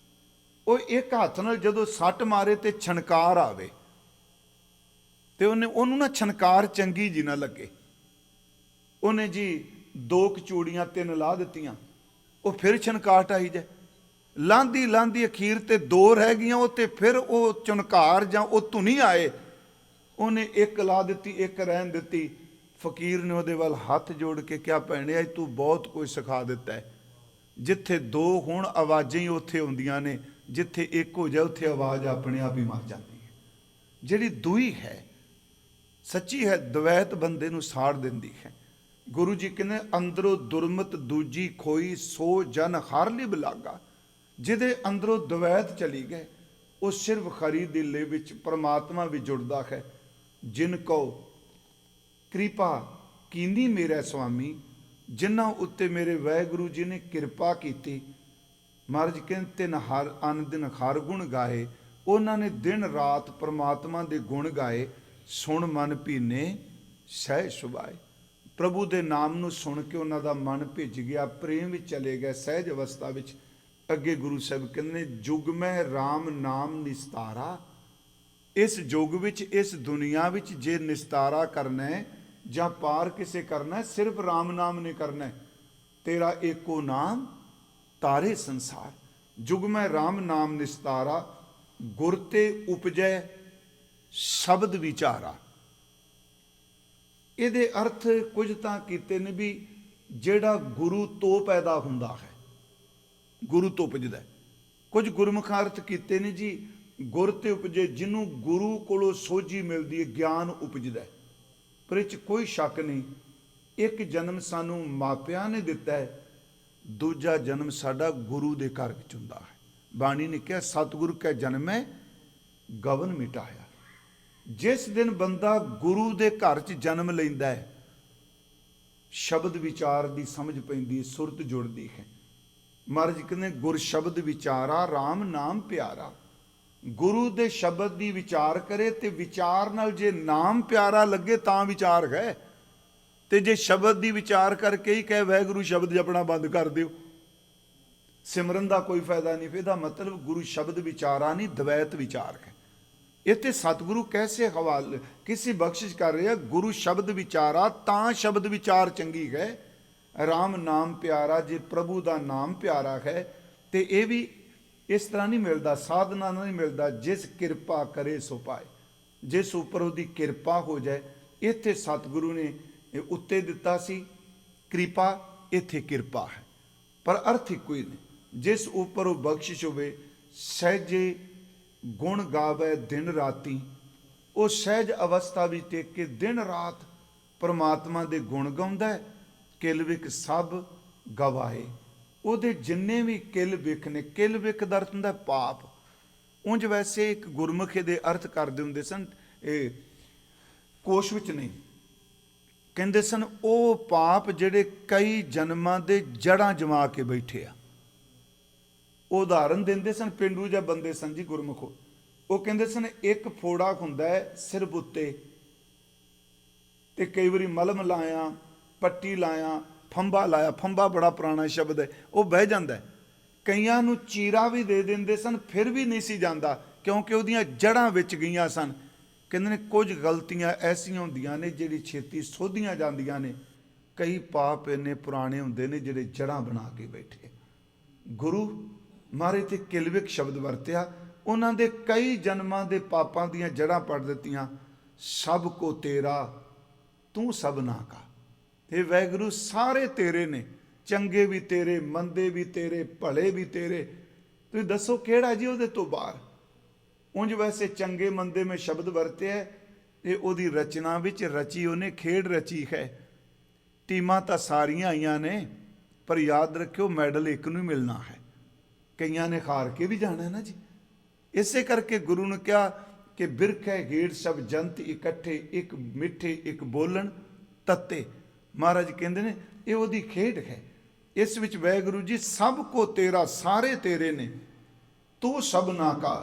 ਉਹ ਇੱਕ ਹੱਥ ਨਾਲ ਜਦੋਂ ਸੱਟ ਮਾਰੇ ਤੇ ਛਣਕਾਰ ਆਵੇ, ਤੇ ਉਹਨੂੰ ਨਾ ਛਣਕਾਰ ਚੰਗੀ ਜੀ ਨਾ ਲੱਗੇ। ਉਹਨੇ ਜੀ 2 ਚੂੜੀਆਂ 3 ਲਾ ਦਿੱਤੀਆਂ, ਉਹ ਫਿਰ ਛਣਕਾਟ ਆਈ ਜਾਏ। ਲਾਂਦੀ ਲਾਂਦੀ ਅਖੀਰ ਤੇ 2 ਰਹਿ ਗਈਆਂ, ਉਹ ਤੇ ਫਿਰ ਉਹ ਚੁਨਕਾਰ ਜਾਂ ਉਹ ਧੁਨੀ ਆਏ। ਉਹਨੇ 1 ਲਾ ਦਿੱਤੀ, 1 ਰਹਿਣ ਦਿੱਤੀ। ਫਕੀਰ ਨੇ ਉਹਦੇ ਵੱਲ ਹੱਥ ਜੋੜ ਕੇ ਕਿਹਾ, ਭੈਣੇ ਅੱਜ ਤੂੰ ਬਹੁਤ ਕੁਝ ਸਿਖਾ ਦਿੱਤਾ ਹੈ। ਜਿੱਥੇ 2 ਹੋਣ ਆਵਾਜ਼ਾਂ ਹੀ ਉੱਥੇ ਆਉਂਦੀਆਂ ਨੇ, ਜਿੱਥੇ 1 ਹੋ ਜਾਏ ਉੱਥੇ ਆਵਾਜ਼ ਆਪਣੇ ਆਪ ਹੀ ਮਰ ਜਾਂਦੀ ਹੈ। ਜਿਹੜੀ ਦੂਈ ਹੈ ਸੱਚੀ ਹੈ, ਦਵੈਤ ਬੰਦੇ ਨੂੰ ਸਾੜ ਦਿੰਦੀ ਹੈ। ਗੁਰੂ ਜੀ ਕਹਿੰਦੇ ਅੰਦਰੋਂ ਦੁਰਮਤ ਦੂਜੀ ਖੋਈ, ਸੋ ਜਨ ਹਰ ਲਿਵ ਲਾਗਾ। ਜਿਹਦੇ ਅੰਦਰੋਂ ਦਵੈਤ ਚਲੀ ਗਏ, ਉਹ ਸਿਰਫ ਖਰੀ ਦਿਲੇ ਵਿੱਚ ਪਰਮਾਤਮਾ ਵੀ ਜੁੜਦਾ ਹੈ। ਜਿਨ ਕੋ ਕਿਰਪਾ ਕੀਨੀ ਮੇਰੇ ਸੁਆਮੀ, ਜਿਨ੍ਹਾਂ ਉੱਤੇ ਮੇਰੇ ਵਾਹਿਗੁਰੂ ਜੀ ਨੇ ਕਿਰਪਾ ਕੀਤੀ। ਮਹਾਰਾਜ ਕਹਿੰਦੇ ਤਿਨ ਹਰ ਅਨ ਦਿਨ ਹਰ ਗੁਣ ਗਾਏ। ਉਹਨਾਂ ਨੇ ਦਿਨ ਰਾਤ ਪਰਮਾਤਮਾ ਦੇ ਗੁਣ ਗਾਏ। ਸੁਣ ਮਨ ਭੀਨੇ ਸਹਿ ਸੁਭਾਏ। ਪ੍ਰਭੂ ਦੇ ਨਾਮ ਨੂੰ ਸੁਣ ਕੇ ਉਹਨਾਂ ਦਾ ਮਨ ਭਿੱਜ ਗਿਆ, ਪ੍ਰੇਮ ਵਿੱਚ ਚਲੇ ਗਏ, ਸਹਿਜ ਅਵਸਥਾ ਵਿੱਚ। ਅੱਗੇ ਗੁਰੂ ਸਾਹਿਬ ਕਹਿੰਦੇ ਨੇ ਜੁਗ ਮੈਂ ਰਾਮ ਨਾਮ ਨਿਸਤਾਰਾ। ਇਸ ਯੁੱਗ ਵਿੱਚ, ਇਸ ਦੁਨੀਆ ਵਿੱਚ ਜੇ ਨਿਸਤਾਰਾ ਕਰਨਾ ਹੈ ਜਾਂ ਪਾਰ ਕਿਸੇ ਕਰਨਾ ਹੈ, ਸਿਰਫ ਰਾਮ ਨਾਮ ਨੇ ਕਰਨਾ ਹੈ। ਤੇਰਾ ਏਕੋ ਨਾਮ ਤਾਰੇ ਸੰਸਾਰ। ਜੁਗ ਮੈਂ ਰਾਮ ਨਾਮ ਨਿਸਤਾਰਾ, ਗੁਰ ਤੇ ਉਪਜੈ ਸ਼ਬਦ ਵਿਚਾਰਾ। ਇਹਦੇ ਅਰਥ ਕੁਝ ਤਾਂ ਕੀਤੇ ਨੇ ਵੀ ਜਿਹੜਾ ਗੁਰੂ ਤੋਂ ਪੈਦਾ ਹੁੰਦਾ ਹੈ, ਗੁਰੂ ਤੋਂ ਉਪਜਦਾ। ਕੁਝ ਗੁਰਮੁਖ ਅਰਥ ਕੀਤੇ ਨੇ ਜੀ, ਗੁਰ ਤੇ ਉਪਜੇ, ਜਿਹਨੂੰ ਗੁਰੂ ਕੋਲੋਂ ਸੋਝੀ ਮਿਲਦੀ ਹੈ, ਗਿਆਨ ਉਪਜਦਾ। ਪਰ ਇਹ 'ਚ ਕੋਈ ਸ਼ੱਕ ਨਹੀਂ, ਇੱਕ ਜਨਮ ਸਾਨੂੰ ਮਾਪਿਆਂ ਨੇ ਦਿੱਤਾ ਹੈ, ਦੂਜਾ ਜਨਮ ਸਾਡਾ ਗੁਰੂ ਦੇ ਘਰ ਵਿੱਚ ਹੁੰਦਾ ਹੈ। ਬਾਣੀ ਨੇ ਕਿਹਾ ਸਤਿਗੁਰੂ ਕੈ ਜਨਮੈ ਗਵਨ ਮਿਟਾਇਆ। ਜਿਸ ਦਿਨ ਬੰਦਾ ਗੁਰੂ ਦੇ ਘਰ 'ਚ ਜਨਮ ਲੈਂਦਾ ਹੈ, ਸ਼ਬਦ ਵਿਚਾਰ ਦੀ ਸਮਝ ਪੈਂਦੀ, ਸੁਰਤ ਜੁੜਦੀ ਹੈ। ਮਹਾਰਾਜ ਕਹਿੰਦੇ ਗੁਰ ਸ਼ਬਦ ਵਿਚਾਰਾ RAM ਨਾਮ ਪਿਆਰਾ। ਗੁਰੂ ਦੇ ਸ਼ਬਦ ਦੀ ਵਿਚਾਰ ਕਰੇ ਤੇ ਵਿਚਾਰ ਨਾਲ ਜੇ ਨਾਮ ਪਿਆਰਾ ਲੱਗੇ ਤਾਂ ਵਿਚਾਰ ਹੈ। ਤੇ ਜੇ ਸ਼ਬਦ ਦੀ ਵਿਚਾਰ ਕਰਕੇ ਹੀ ਕਹੇ ਵਾਹਿਗੁਰੂ ਸ਼ਬਦ ਜਪਣਾ ਬੰਦ ਕਰ ਦਿਓ, ਸਿਮਰਨ ਦਾ ਕੋਈ ਫਾਇਦਾ ਨਹੀਂ। ਇਹਦਾ ਮਤਲਬ ਗੁਰੂ ਸ਼ਬਦ ਵਿਚਾਰਾ ਨਹੀਂ, ਦਵੈਤ ਵਿਚਾਰ ਹੈ। ਇੱਥੇ ਸਤਿਗੁਰੂ ਕੈਸੇ ਹਵਾਲੇ ਕਿਸੇ ਬਖਸ਼ਿਸ਼ ਕਰ ਰਿਹਾ, ਗੁਰੂ ਸ਼ਬਦ ਵਿਚਾਰਾ ਤਾਂ ਸ਼ਬਦ ਵਿਚਾਰ ਚੰਗੀ ਹੈ। RAM ਨਾਮ ਪਿਆਰਾ, ਜੇ ਪ੍ਰਭੂ ਦਾ ਨਾਮ ਪਿਆਰਾ ਹੈ ਤੇ ਇਹ ਵੀ ਇਸ ਤਰ੍ਹਾਂ ਨਹੀਂ ਮਿਲਦਾ, ਸਾਧਨਾ ਨਾਲ ਨਹੀਂ ਮਿਲਦਾ। ਜਿਸ ਕਿਰਪਾ ਕਰੇ ਸੋ ਪਾਏ, ਜਿਸ ਉੱਪਰ ਉਹਦੀ ਕਿਰਪਾ ਹੋ ਜਾਏ। ਇੱਥੇ ਸਤਿਗੁਰੂ ਨੇ ਉੱਤੇ ਦਿੱਤਾ ਸੀ ਕਿਰਪਾ, ਇੱਥੇ ਕਿਰਪਾ ਹੈ, ਪਰ ਅਰਥ ਇੱਕੋ ਹੀ ਨੇ। ਜਿਸ ਉੱਪਰ ਉਹ ਬਖਸ਼ਿਸ਼ ਹੋਵੇ, ਸਹਿਜੇ ਗੁਣ ਗਾਵੇ ਦਿਨ ਰਾਤੀ, ਉਹ ਸਹਿਜ ਅਵਸਥਾ ਵਿੱਚ ਟਿਕ ਕੇ ਦਿਨ ਰਾਤ ਪਰਮਾਤਮਾ ਦੇ ਗੁਣ ਗਾਉਂਦਾ ਹੈ। ਕਿਲ ਵਿਖ ਸਭ ਗਵਾਏ, ਉਹਦੇ ਜਿੰਨੇ ਵੀ ਕਿਲ ਵਿਖ ਨੇ, ਕਿਲ ਵਿਖ ਦਾ ਅਰਥ ਹੁੰਦਾ ਪਾਪ। ਉਂਝ ਵੈਸੇ ਇੱਕ ਗੁਰਮੁਖੇ ਦੇ ਅਰਥ ਕਰਦੇ ਹੁੰਦੇ ਸਨ, ਇਹ ਕੋਸ਼ ਵਿੱਚ ਨਹੀਂ, ਕਹਿੰਦੇ ਸਨ ਉਹ ਪਾਪ ਜਿਹੜੇ ਕਈ ਜਨਮਾਂ ਦੇ ਜੜ੍ਹਾਂ ਜਮਾ ਕੇ ਬੈਠੇ ਆ। ਉਦਾਹਰਨ ਦਿੰਦੇ ਸਨ, ਪਿੰਡੂ ਜਾਂ ਬੰਦੇ ਸਨ ਜੀ ਗੁਰਮੁਖੋ, ਉਹ ਕਹਿੰਦੇ ਸਨ ਇੱਕ ਫੋੜਾ ਹੁੰਦਾ ਹੈ ਸਿਰ ਉੱਤੇ, ਤੇ ਕਈ ਵਾਰੀ ਮਲਮ ਲਾਇਆ, ਪੱਟੀ ਲਾਇਆ, ਫੰਬਾ ਲਾਇਆ। ਫੰਬਾ ਬੜਾ ਪੁਰਾਣਾ ਸ਼ਬਦ ਹੈ, ਉਹ ਬਹਿ ਜਾਂਦਾ। ਕਈਆਂ ਨੂੰ ਚੀਰਾ ਵੀ ਦੇ ਦਿੰਦੇ ਸਨ, ਫਿਰ ਵੀ ਨਹੀਂ ਸੀ ਜਾਂਦਾ, ਕਿਉਂਕਿ ਉਹਦੀਆਂ ਜੜ੍ਹਾਂ ਵਿੱਚ ਗਈਆਂ ਸਨ। ਕਹਿੰਦੇ ਨੇ ਕੁਝ ਗਲਤੀਆਂ ਐਸੀਆਂ ਹੁੰਦੀਆਂ ਨੇ ਜਿਹੜੀ ਛੇਤੀ ਸੋਧੀਆਂ ਜਾਂਦੀਆਂ ਨੇ। ਕਈ ਪਾਪ ਇੰਨੇ ਪੁਰਾਣੇ ਹੁੰਦੇ ਨੇ ਜਿਹੜੇ ਜੜ੍ਹਾਂ ਬਣਾ ਕੇ ਬੈਠੇ। ਗੁਰੂ ਮਹਾਰਾਜ ਤੇ ਕਿਲਵਿਕ ਸ਼ਬਦ ਵਰਤਿਆ, ਉਹਨਾਂ ਦੇ ਕਈ ਜਨਮਾਂ ਦੇ ਪਾਪਾਂ ਦੀਆਂ ਜੜ੍ਹਾਂ ਪੜ ਦਿੱਤੀਆਂ। ਸਭ ਕੋ ਤੇਰਾ ਤੂੰ ਸਭਨਾ ਕਾ, ਇਹ ਵਾਹਿਗੁਰੂ ਸਾਰੇ ਤੇਰੇ ਨੇ, ਚੰਗੇ ਵੀ ਤੇਰੇ, ਮੰਦੇ ਵੀ ਤੇਰੇ, ਭਲੇ ਵੀ ਤੇਰੇ। ਤੁਸੀਂ ਦੱਸੋ ਕਿਹੜਾ ਜੀ ਉਹਦੇ ਤੋਂ ਬਾਹਰ। ਉਂਝ ਵੈਸੇ ਚੰਗੇ ਮੰਦੇ ਮੈਂ ਸ਼ਬਦ ਵਰਤਿਆ, ਇਹ ਉਹਦੀ ਰਚਨਾ ਵਿੱਚ ਰਚੀ, ਉਹਨੇ ਖੇਡ ਰਚੀ ਹੈ। ਟੀਮਾਂ ਤਾਂ ਸਾਰੀਆਂ ਆਈਆਂ ਨੇ, ਪਰ ਯਾਦ ਰੱਖਿਓ ਮੈਡਲ ਇੱਕ ਨੂੰ ਹੀ ਮਿਲਣਾ ਹੈ, ਕਈਆਂ ਨੇ ਹਾਰ ਕੇ ਵੀ ਜਾਣਾ ਨਾ ਜੀ। ਇਸੇ ਕਰਕੇ ਗੁਰੂ ਨੇ ਕਿਹਾ ਕਿ ਬਿਰਖੈ ਗੇੜ ਸਭ ਜੰਤ ਇਕੱਠੇ, ਇੱਕ ਮਿੱਠੇ ਇੱਕ ਬੋਲਣ ਤੱਤੇ। ਮਹਾਰਾਜ ਕਹਿੰਦੇ ਨੇ ਇਹ ਉਹਦੀ ਖੇਡ ਹੈ। ਇਸ ਵਿੱਚ ਵਾਹਿਗੁਰੂ ਜੀ ਸਭ ਕੋ ਤੇਰਾ, ਸਾਰੇ ਤੇਰੇ ਨੇ। ਤੂੰ ਸਭਨਾ ਕਾ,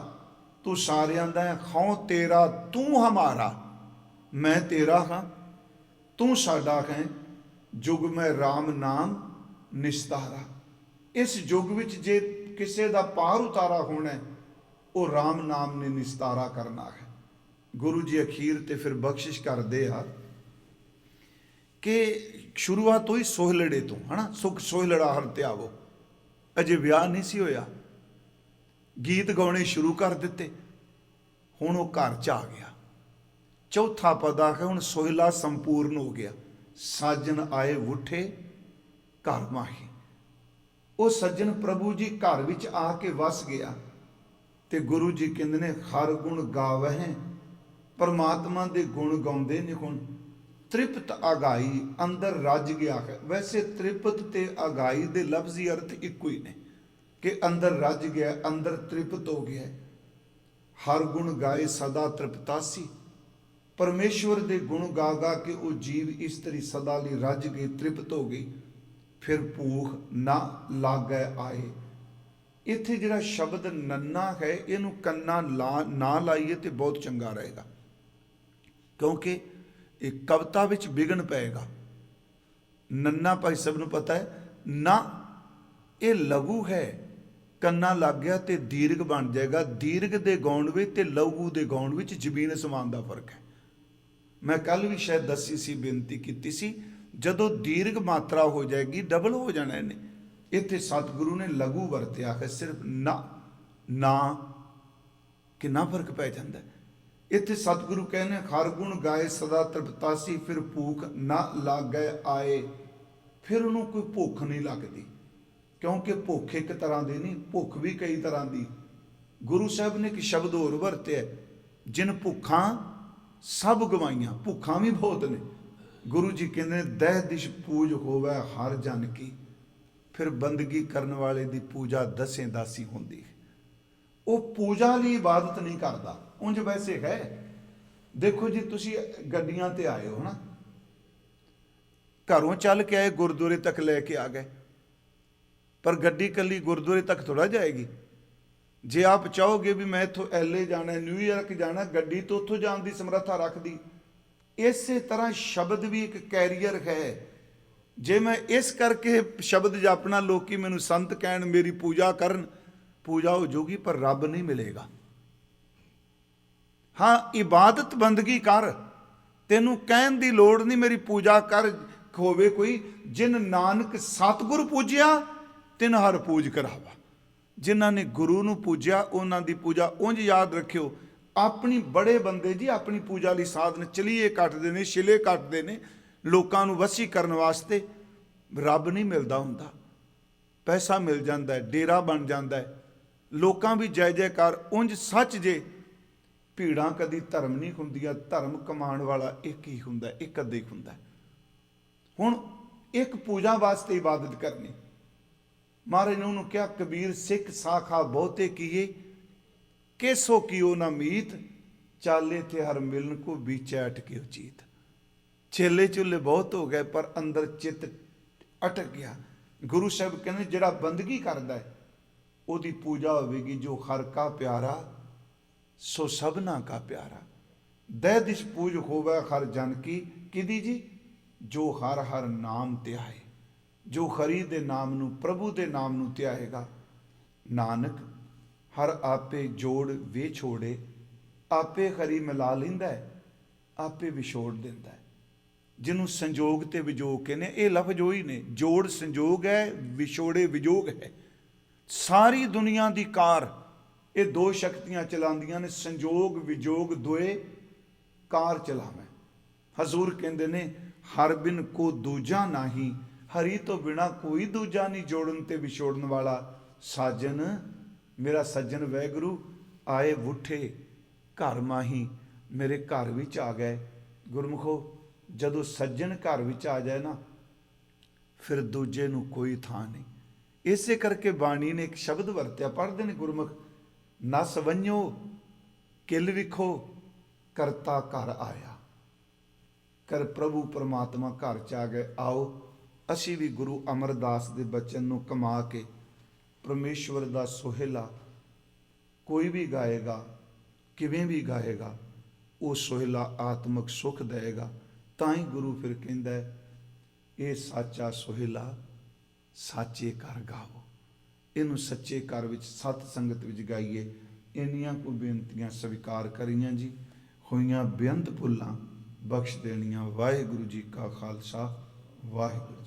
ਤੂੰ ਸਾਰਿਆਂ ਦਾ ਹੈ। ਹਉ ਤੇਰਾ ਤੂੰ ਹਮਾਰਾ, ਮੈਂ ਤੇਰਾ ਹਾਂ ਤੂੰ ਸਾਡਾ ਹੈ। ਜੁਗ ਮੈਂ RAM ਨਾਮ ਨਿਸਤਾਰਾ। ਇਸ ਯੁੱਗ ਵਿੱਚ ਜੇ ਕਿਸੇ ਦਾ ਪਾਰ ਉਤਾਰਾ ਹੋਣਾ, ਉਹ RAM ਨਾਮ ਨੇ ਨਿਸਤਾਰਾ ਕਰਨਾ ਹੈ। ਗੁਰੂ ਜੀ ਅਖੀਰ ਤੇ ਫਿਰ ਬਖਸ਼ਿਸ਼ ਕਰਦੇ ਆ ਕਿ ਸ਼ੁਰੂਆਤ ਹੋਈ ਸੋਹਲੜੇ ਤੋਂ, ਹਨਾ, ਸੁਖ ਸੋਹਲੜਾ ਹਰ ਧਿਆਵੋ। ਅਜੇ ਵਿਆਹ ਨਹੀਂ ਸੀ ਹੋਇਆ, ਗੀਤ ਗਾਉਣੇ ਸ਼ੁਰੂ ਕਰ ਦਿੱਤੇ। ਹੁਣ ਉਹ ਘਰ 'ਚ ਆ ਗਿਆ। ਚੌਥਾ ਪਦ ਆ ਕੇ ਹੁਣ ਸੋਹਿਲਾ ਸੰਪੂਰਨ ਹੋ ਗਿਆ। ਸਾਜਨ ਆਏ ਵੁੱਠੇ ਘਰ ਮਾਹੀ। ਉਹ ਸੱਜਣ ਪ੍ਰਭੂ ਜੀ ਘਰ ਵਿੱਚ ਆ ਕੇ ਵਸ ਗਿਆ। ਤੇ ਗੁਰੂ ਜੀ ਕਹਿੰਦੇ ਨੇ ਹਰ ਗੁਣ ਗਾਵਹਿ, ਪਰਮਾਤਮਾ ਦੇ ਗੁਣ ਗਾਉਂਦੇ ਨੇ। ਹੁਣ ਤ੍ਰਿਪਤ ਆਗਾਈ, ਅੰਦਰ ਰੱਜ ਗਿਆ ਹੈ। ਵੈਸੇ ਤ੍ਰਿਪਤ ਤੇ ਆਗਾਈ ਦੇ ਲਫ਼ਜ਼ੀ ਅਰਥ ਇੱਕੋ ਹੀ ਨੇ ਕਿ ਅੰਦਰ ਰੱਜ ਗਿਆ, ਅੰਦਰ ਤ੍ਰਿਪਤ ਹੋ ਗਿਆ। ਹਰ ਗੁਣ ਗਾਏ ਸਦਾ ਤ੍ਰਿਪਤਾਸੀ। ਪਰਮੇਸ਼ਵਰ ਦੇ ਗੁਣ ਗਾ ਗਾ ਕੇ ਉਹ ਜੀਵ ਇਸਤਰੀ ਸਦਾ ਲਈ ਰੱਜ ਗਈ, ਤ੍ਰਿਪਤ ਹੋ ਗਈ। ਫਿਰ ਭੂਖ ਨਾ ਲਾਗੈ ਆਏ। ਇੱਥੇ ਜਿਹੜਾ ਸ਼ਬਦ ਨੰਨਾ ਹੈ, ਇਹਨੂੰ ਕੰਨਾ ਨਾ ਲਾਈਏ ਤੇ ਬਹੁਤ ਚੰਗਾ ਰਹੇਗਾ, ਕਿਉਂਕਿ ਇਹ ਕਵਿਤਾ ਵਿੱਚ ਵਿਘਨ ਪਏਗਾ। ਨੰਨਾ ਭਾਈ ਸਭ ਨੂੰ ਪਤਾ ਹੈ ਨਾ, ਇਹ ਲਘੂ ਹੈ। ਕੰਨਾ ਲੱਗ ਗਿਆ ਤੇ ਦੀਰਘ ਬਣ ਜਾਏਗਾ। ਦੀਰਘ ਦੇ ਗਾਉਣ ਵਿੱਚ ਤੇ ਲਘੂ ਦੇ ਗਾਉਣ ਵਿੱਚ ਜ਼ਮੀਨ ਅਸਮਾਨ ਦਾ ਫਰਕ ਹੈ। ਮੈਂ ਕੱਲ ਵੀ ਸ਼ਾਇਦ ਦੱਸੀ ਸੀ, ਬੇਨਤੀ ਕੀਤੀ ਸੀ, ਜਦੋਂ ਦੀਰਘ ਮਾਤਰਾ ਹੋ ਜਾਏਗੀ ਡਬਲ ਹੋ ਜਾਣਾ ਇਹਨੇ। ਇੱਥੇ ਸਤਿਗੁਰੂ ਨੇ ਲਘੂ ਵਰਤਿਆ ਹੈ, ਸਿਰਫ ਨਾ ਕਿੰਨਾ ਫਰਕ ਪੈ ਜਾਂਦਾ। ਇੱਥੇ ਸਤਿਗੁਰੂ ਕਹਿੰਦੇ ਹਰ ਗੁਣ ਗਾਏ ਸਦਾ ਤ੍ਰਿਪਤਾਸੀ। ਫਿਰ ਭੂਖ ਨਾ ਲਾਗੈ ਆਏ। ਫਿਰ ਉਹਨੂੰ ਕੋਈ ਭੁੱਖ ਨਹੀਂ ਲੱਗਦੀ, ਕਿਉਂਕਿ ਭੁੱਖ ਇੱਕ ਤਰ੍ਹਾਂ ਦੀ ਨਹੀਂ, ਭੁੱਖ ਵੀ ਕਈ ਤਰ੍ਹਾਂ ਦੀ। ਗੁਰੂ ਸਾਹਿਬ ਨੇ ਇੱਕ ਸ਼ਬਦ ਹੋਰ ਵਰਤਿਆ, ਜਿਨ ਭੁੱਖਾਂ ਸਭ ਗਵਾਈਆਂ। ਭੁੱਖਾਂ ਵੀ ਬਹੁਤ ਨੇ। ਗੁਰੂ ਜੀ ਕਹਿੰਦੇ ਨੇ ਦਹਿ ਦਿਸ਼ ਪੂਜ ਹੋਵੇ ਹਰ ਜਨ ਕੀ। ਫਿਰ ਬੰਦਗੀ ਕਰਨ ਵਾਲੇ ਦੀ ਪੂਜਾ ਦਸੇ ਦਾਸੀ ਹੁੰਦੀ ਹੈ। ਉਹ ਪੂਜਾ ਲਈ ਇਬਾਦਤ ਨਹੀਂ ਕਰਦਾ। ਉਂਝ ਵੈਸੇ ਹੈ, ਦੇਖੋ ਜੀ ਤੁਸੀਂ ਗੱਡੀਆਂ ਤੇ ਆਏ ਹੋ ਨਾ, ਘਰੋਂ ਚੱਲ ਕੇ ਆਏ, ਗੁਰਦੁਆਰੇ ਤੱਕ ਲੈ ਕੇ ਆ ਗਏ, ਪਰ ਗੱਡੀ ਕੱਲੀ ਗੁਰਦੁਆਰੇ ਤੱਕ ਥੋੜਾ ਜਾਏਗੀ। ਜੇ ਆਪ ਚਾਹੋਗੇ ਵੀ ਮੈਂ ਇੱਥੋਂ LA ਜਾਣਾ, ਨਿਊਯਾਰਕ ਜਾਣਾ, ਗੱਡੀ ਤੋਂ ਉੱਥੋਂ ਜਾਣ ਦੀ ਸਮਰੱਥਾ ਰੱਖਦੀ। ਇਸੇ ਤਰ੍ਹਾਂ ਸ਼ਬਦ ਵੀ ਇੱਕ ਕੈਰੀਅਰ ਹੈ। ਜੇ ਮੈਂ ਇਸ ਕਰਕੇ ਸ਼ਬਦ ਜਾਪਣਾ, ਲੋਕੀ ਮੈਨੂੰ ਸੰਤ ਕਹਿਣ, ਮੇਰੀ ਪੂਜਾ ਕਰਨ, ਪੂਜਾ ਹੋ ਜਾਊਗੀ ਪਰ ਰੱਬ ਨਹੀਂ ਮਿਲੇਗਾ। ਹਾਂ, ਇਬਾਦਤ ਬੰਦਗੀ ਕਰ, ਤੈਨੂੰ ਕਹਿਣ ਦੀ ਲੋੜ ਨਹੀਂ ਮੇਰੀ ਪੂਜਾ ਕਰ। ਹੋਵੇ ਕੋਈ ਜਿਨ ਨਾਨਕ ਸਤਿਗੁਰ ਪੂਜਿਆ ਤਿਨ ਹਰ ਪੂਜ ਕਰਾਵਾ। ਜਿਨ੍ਹਾਂ ਨੇ ਗੁਰੂ ਨੂੰ ਪੂਜਿਆ ਉਹਨਾਂ ਦੀ ਪੂਜਾ ਉਂਝ ਯਾਦ ਰੱਖਿਓ। ਆਪਣੀ ਬੜੇ ਬੰਦੇ ਜੀ ਆਪਣੀ ਪੂਜਾ ਲਈ ਸਾਧਨ ਚਲੀਏ ਕੱਟਦੇ ਨੇ, ਛਿਲੇ ਕੱਟਦੇ ਨੇ ਲੋਕਾਂ ਨੂੰ ਵਸੀ ਕਰਨ ਵਾਸਤੇ। ਰੱਬ ਨਹੀਂ ਮਿਲਦਾ ਹੁੰਦਾ, ਪੈਸਾ ਮਿਲ ਜਾਂਦਾ, ਡੇਰਾ ਬਣ ਜਾਂਦਾ, ਲੋਕਾਂ ਵੀ ਜੈ ਜੈਕਾਰ। ਉਂਝ ਸੱਚ ਜੇ ਭੀੜਾਂ ਕਦੀ ਧਰਮ ਨਹੀਂ ਹੁੰਦੀਆਂ, ਧਰਮ ਕਮਾਉਣ ਵਾਲਾ ਇੱਕ ਹੀ ਹੁੰਦਾ, ਇੱਕ ਅੱਧਾ ਹੀ ਹੁੰਦਾ। ਹੁਣ ਇੱਕ ਪੂਜਾ ਵਾਸਤੇ ਇਬਾਦਤ ਕਰਨੀ। ਮਹਾਰਾਜ ਨੇ ਉਹਨੂੰ ਕਿਹਾ, ਕਬੀਰ ਸਿੱਖ ਸਾਖਾ ਬਹੁਤੇ ਕੀਏ, ਕੇਸੋ ਕੀਓ ਨਾ ਮੀਤ, ਚਾਲੇ ਥੇ ਹਰ ਮਿਲਨ ਕੋ ਵਿਚੈ ਅਟਕੇ ਉਚੀਤ। ਛੇਲੇ ਚੁੱਲੇ ਬਹੁਤ ਹੋ ਗਏ ਪਰ ਅੰਦਰ ਚਿੱਤ ਅਟਕ ਗਿਆ। ਗੁਰੂ ਸਾਹਿਬ ਕਹਿੰਦੇ ਜਿਹੜਾ ਬੰਦਗੀ ਕਰਦਾ ਹੈ ਉਹਦੀ ਪੂਜਾ ਹੋਵੇਗੀ। ਜੋ ਹਰ ਕਾ ਪਿਆਰਾ ਸੋ ਸਭਨਾ ਕਾ ਪਿਆਰਾ। ਦਹਿ ਦਿਸ਼ ਪੂਜ ਹੋਵੇ ਹਰ ਜਨ ਕੀ, ਕਿਹਦੀ ਜੀ? ਜੋ ਹਰ ਹਰ ਨਾਮ ਧਿਆਏ, ਜੋ ਹਰੀ ਦੇ ਨਾਮ ਨੂੰ, ਪ੍ਰਭੂ ਦੇ ਨਾਮ ਨੂੰ ਧਿਆਏਗਾ। ਨਾਨਕ ਹਰ ਆਪੇ ਜੋੜ ਵੇ ਛੋੜੇ, ਆਪੇ ਹਰੀ ਮਿਲਾ ਲੈਂਦਾ, ਆਪੇ ਵਿਛੋੜ ਦਿੰਦਾ। ਜਿਹਨੂੰ ਸੰਜੋਗ ਤੇ ਵਿਜੋਗ ਕਹਿੰਦੇ, ਇਹ ਲਫ਼ਜ਼ ਉਹੀ ਨੇ। ਜੋੜ ਸੰਜੋਗ ਹੈ, ਵਿਛੋੜੇ ਵਿਜੋਗ ਹੈ। ਸਾਰੀ ਦੁਨੀਆ ਦੀ ਕਾਰ ਇਹ ਦੋ ਸ਼ਕਤੀਆਂ ਚਲਾਉਂਦੀਆਂ ਨੇ, ਸੰਜੋਗ ਵਿਜੋਗ ਦੋਏ ਕਾਰ ਚਲਾਵੇਂ। ਹਜ਼ੂਰ ਕਹਿੰਦੇ ਨੇ, ਹਰ ਬਿਨ ਕੋ ਦੂਜਾ ਨਾਹੀ, ਹਰੀ ਤੋਂ ਬਿਨਾ ਕੋਈ ਦੂਜਾ ਨਹੀਂ ਜੋੜਨ ਤੇ ਵਿਛੋੜਨ ਵਾਲਾ। ਸਾਜਨ ਮੇਰਾ ਸੱਜਣ ਵੈਗੁਰੂ ਆਏ ਵੁੱਠੇ ਘਰ ਮਾਹੀ, ਮੇਰੇ ਘਰ ਵਿੱਚ ਆ ਗਏ। ਗੁਰਮੁਖੋ, ਜਦੋਂ ਸੱਜਣ ਘਰ ਵਿੱਚ ਆ ਜਾਏ ਨਾ, ਫਿਰ ਦੂਜੇ ਨੂੰ ਕੋਈ ਥਾਂ ਨਹੀਂ। ਇਸੇ ਕਰਕੇ ਬਾਣੀ ਨੇ ਇੱਕ ਸ਼ਬਦ ਵਰਤਿਆ, ਪੜ੍ਹਦੇ ਨੇ ਗੁਰਮੁਖ, ਨਸ ਵੰਝੋ ਕਿਲ ਵਿਖੋ, ਕਰਤਾ ਘਰ ਆਇਆ। ਕਰ ਪ੍ਰਭੂ ਪਰਮਾਤਮਾ ਘਰ 'ਚ ਆ ਗਏ। ਆਓ ਅਸੀਂ ਵੀ ਗੁਰੂ ਅਮਰਦਾਸ ਦੇ ਬਚਨ ਨੂੰ ਕਮਾ ਕੇ ਪਰਮੇਸ਼ਵਰ ਦਾ ਸੋਹਿਲਾ ਕੋਈ ਵੀ ਗਾਏਗਾ, ਕਿਵੇਂ ਵੀ ਗਾਏਗਾ, ਉਹ ਸੋਹਿਲਾ ਆਤਮਿਕ ਸੁਖ ਦੇਵੇਗਾ। ਤਾਂ ਹੀ ਗੁਰੂ ਫਿਰ ਕਹਿੰਦਾ, ਇਹ ਸਾਚਾ ਸੋਹਿਲਾ ਸਾਚੇ ਘਰ ਗਾਵੋ। ਇਹਨੂੰ ਸੱਚੇ ਘਰ ਵਿੱਚ ਸਤ ਸੰਗਤ ਵਿੱਚ ਗਾਈਏ। ਇੰਨੀਆਂ ਕੁ ਬੇਨਤੀਆਂ ਸਵੀਕਾਰ ਕਰੀਆਂ ਜੀ। ਹੋਈਆਂ ਬੇਅੰਤ ਭੁੱਲਾਂ ਬਖਸ਼ ਦੇਣੀਆਂ। ਵਾਹਿਗੁਰੂ ਜੀ ਕਾ ਖਾਲਸਾ, ਵਾਹਿਗੁਰੂ।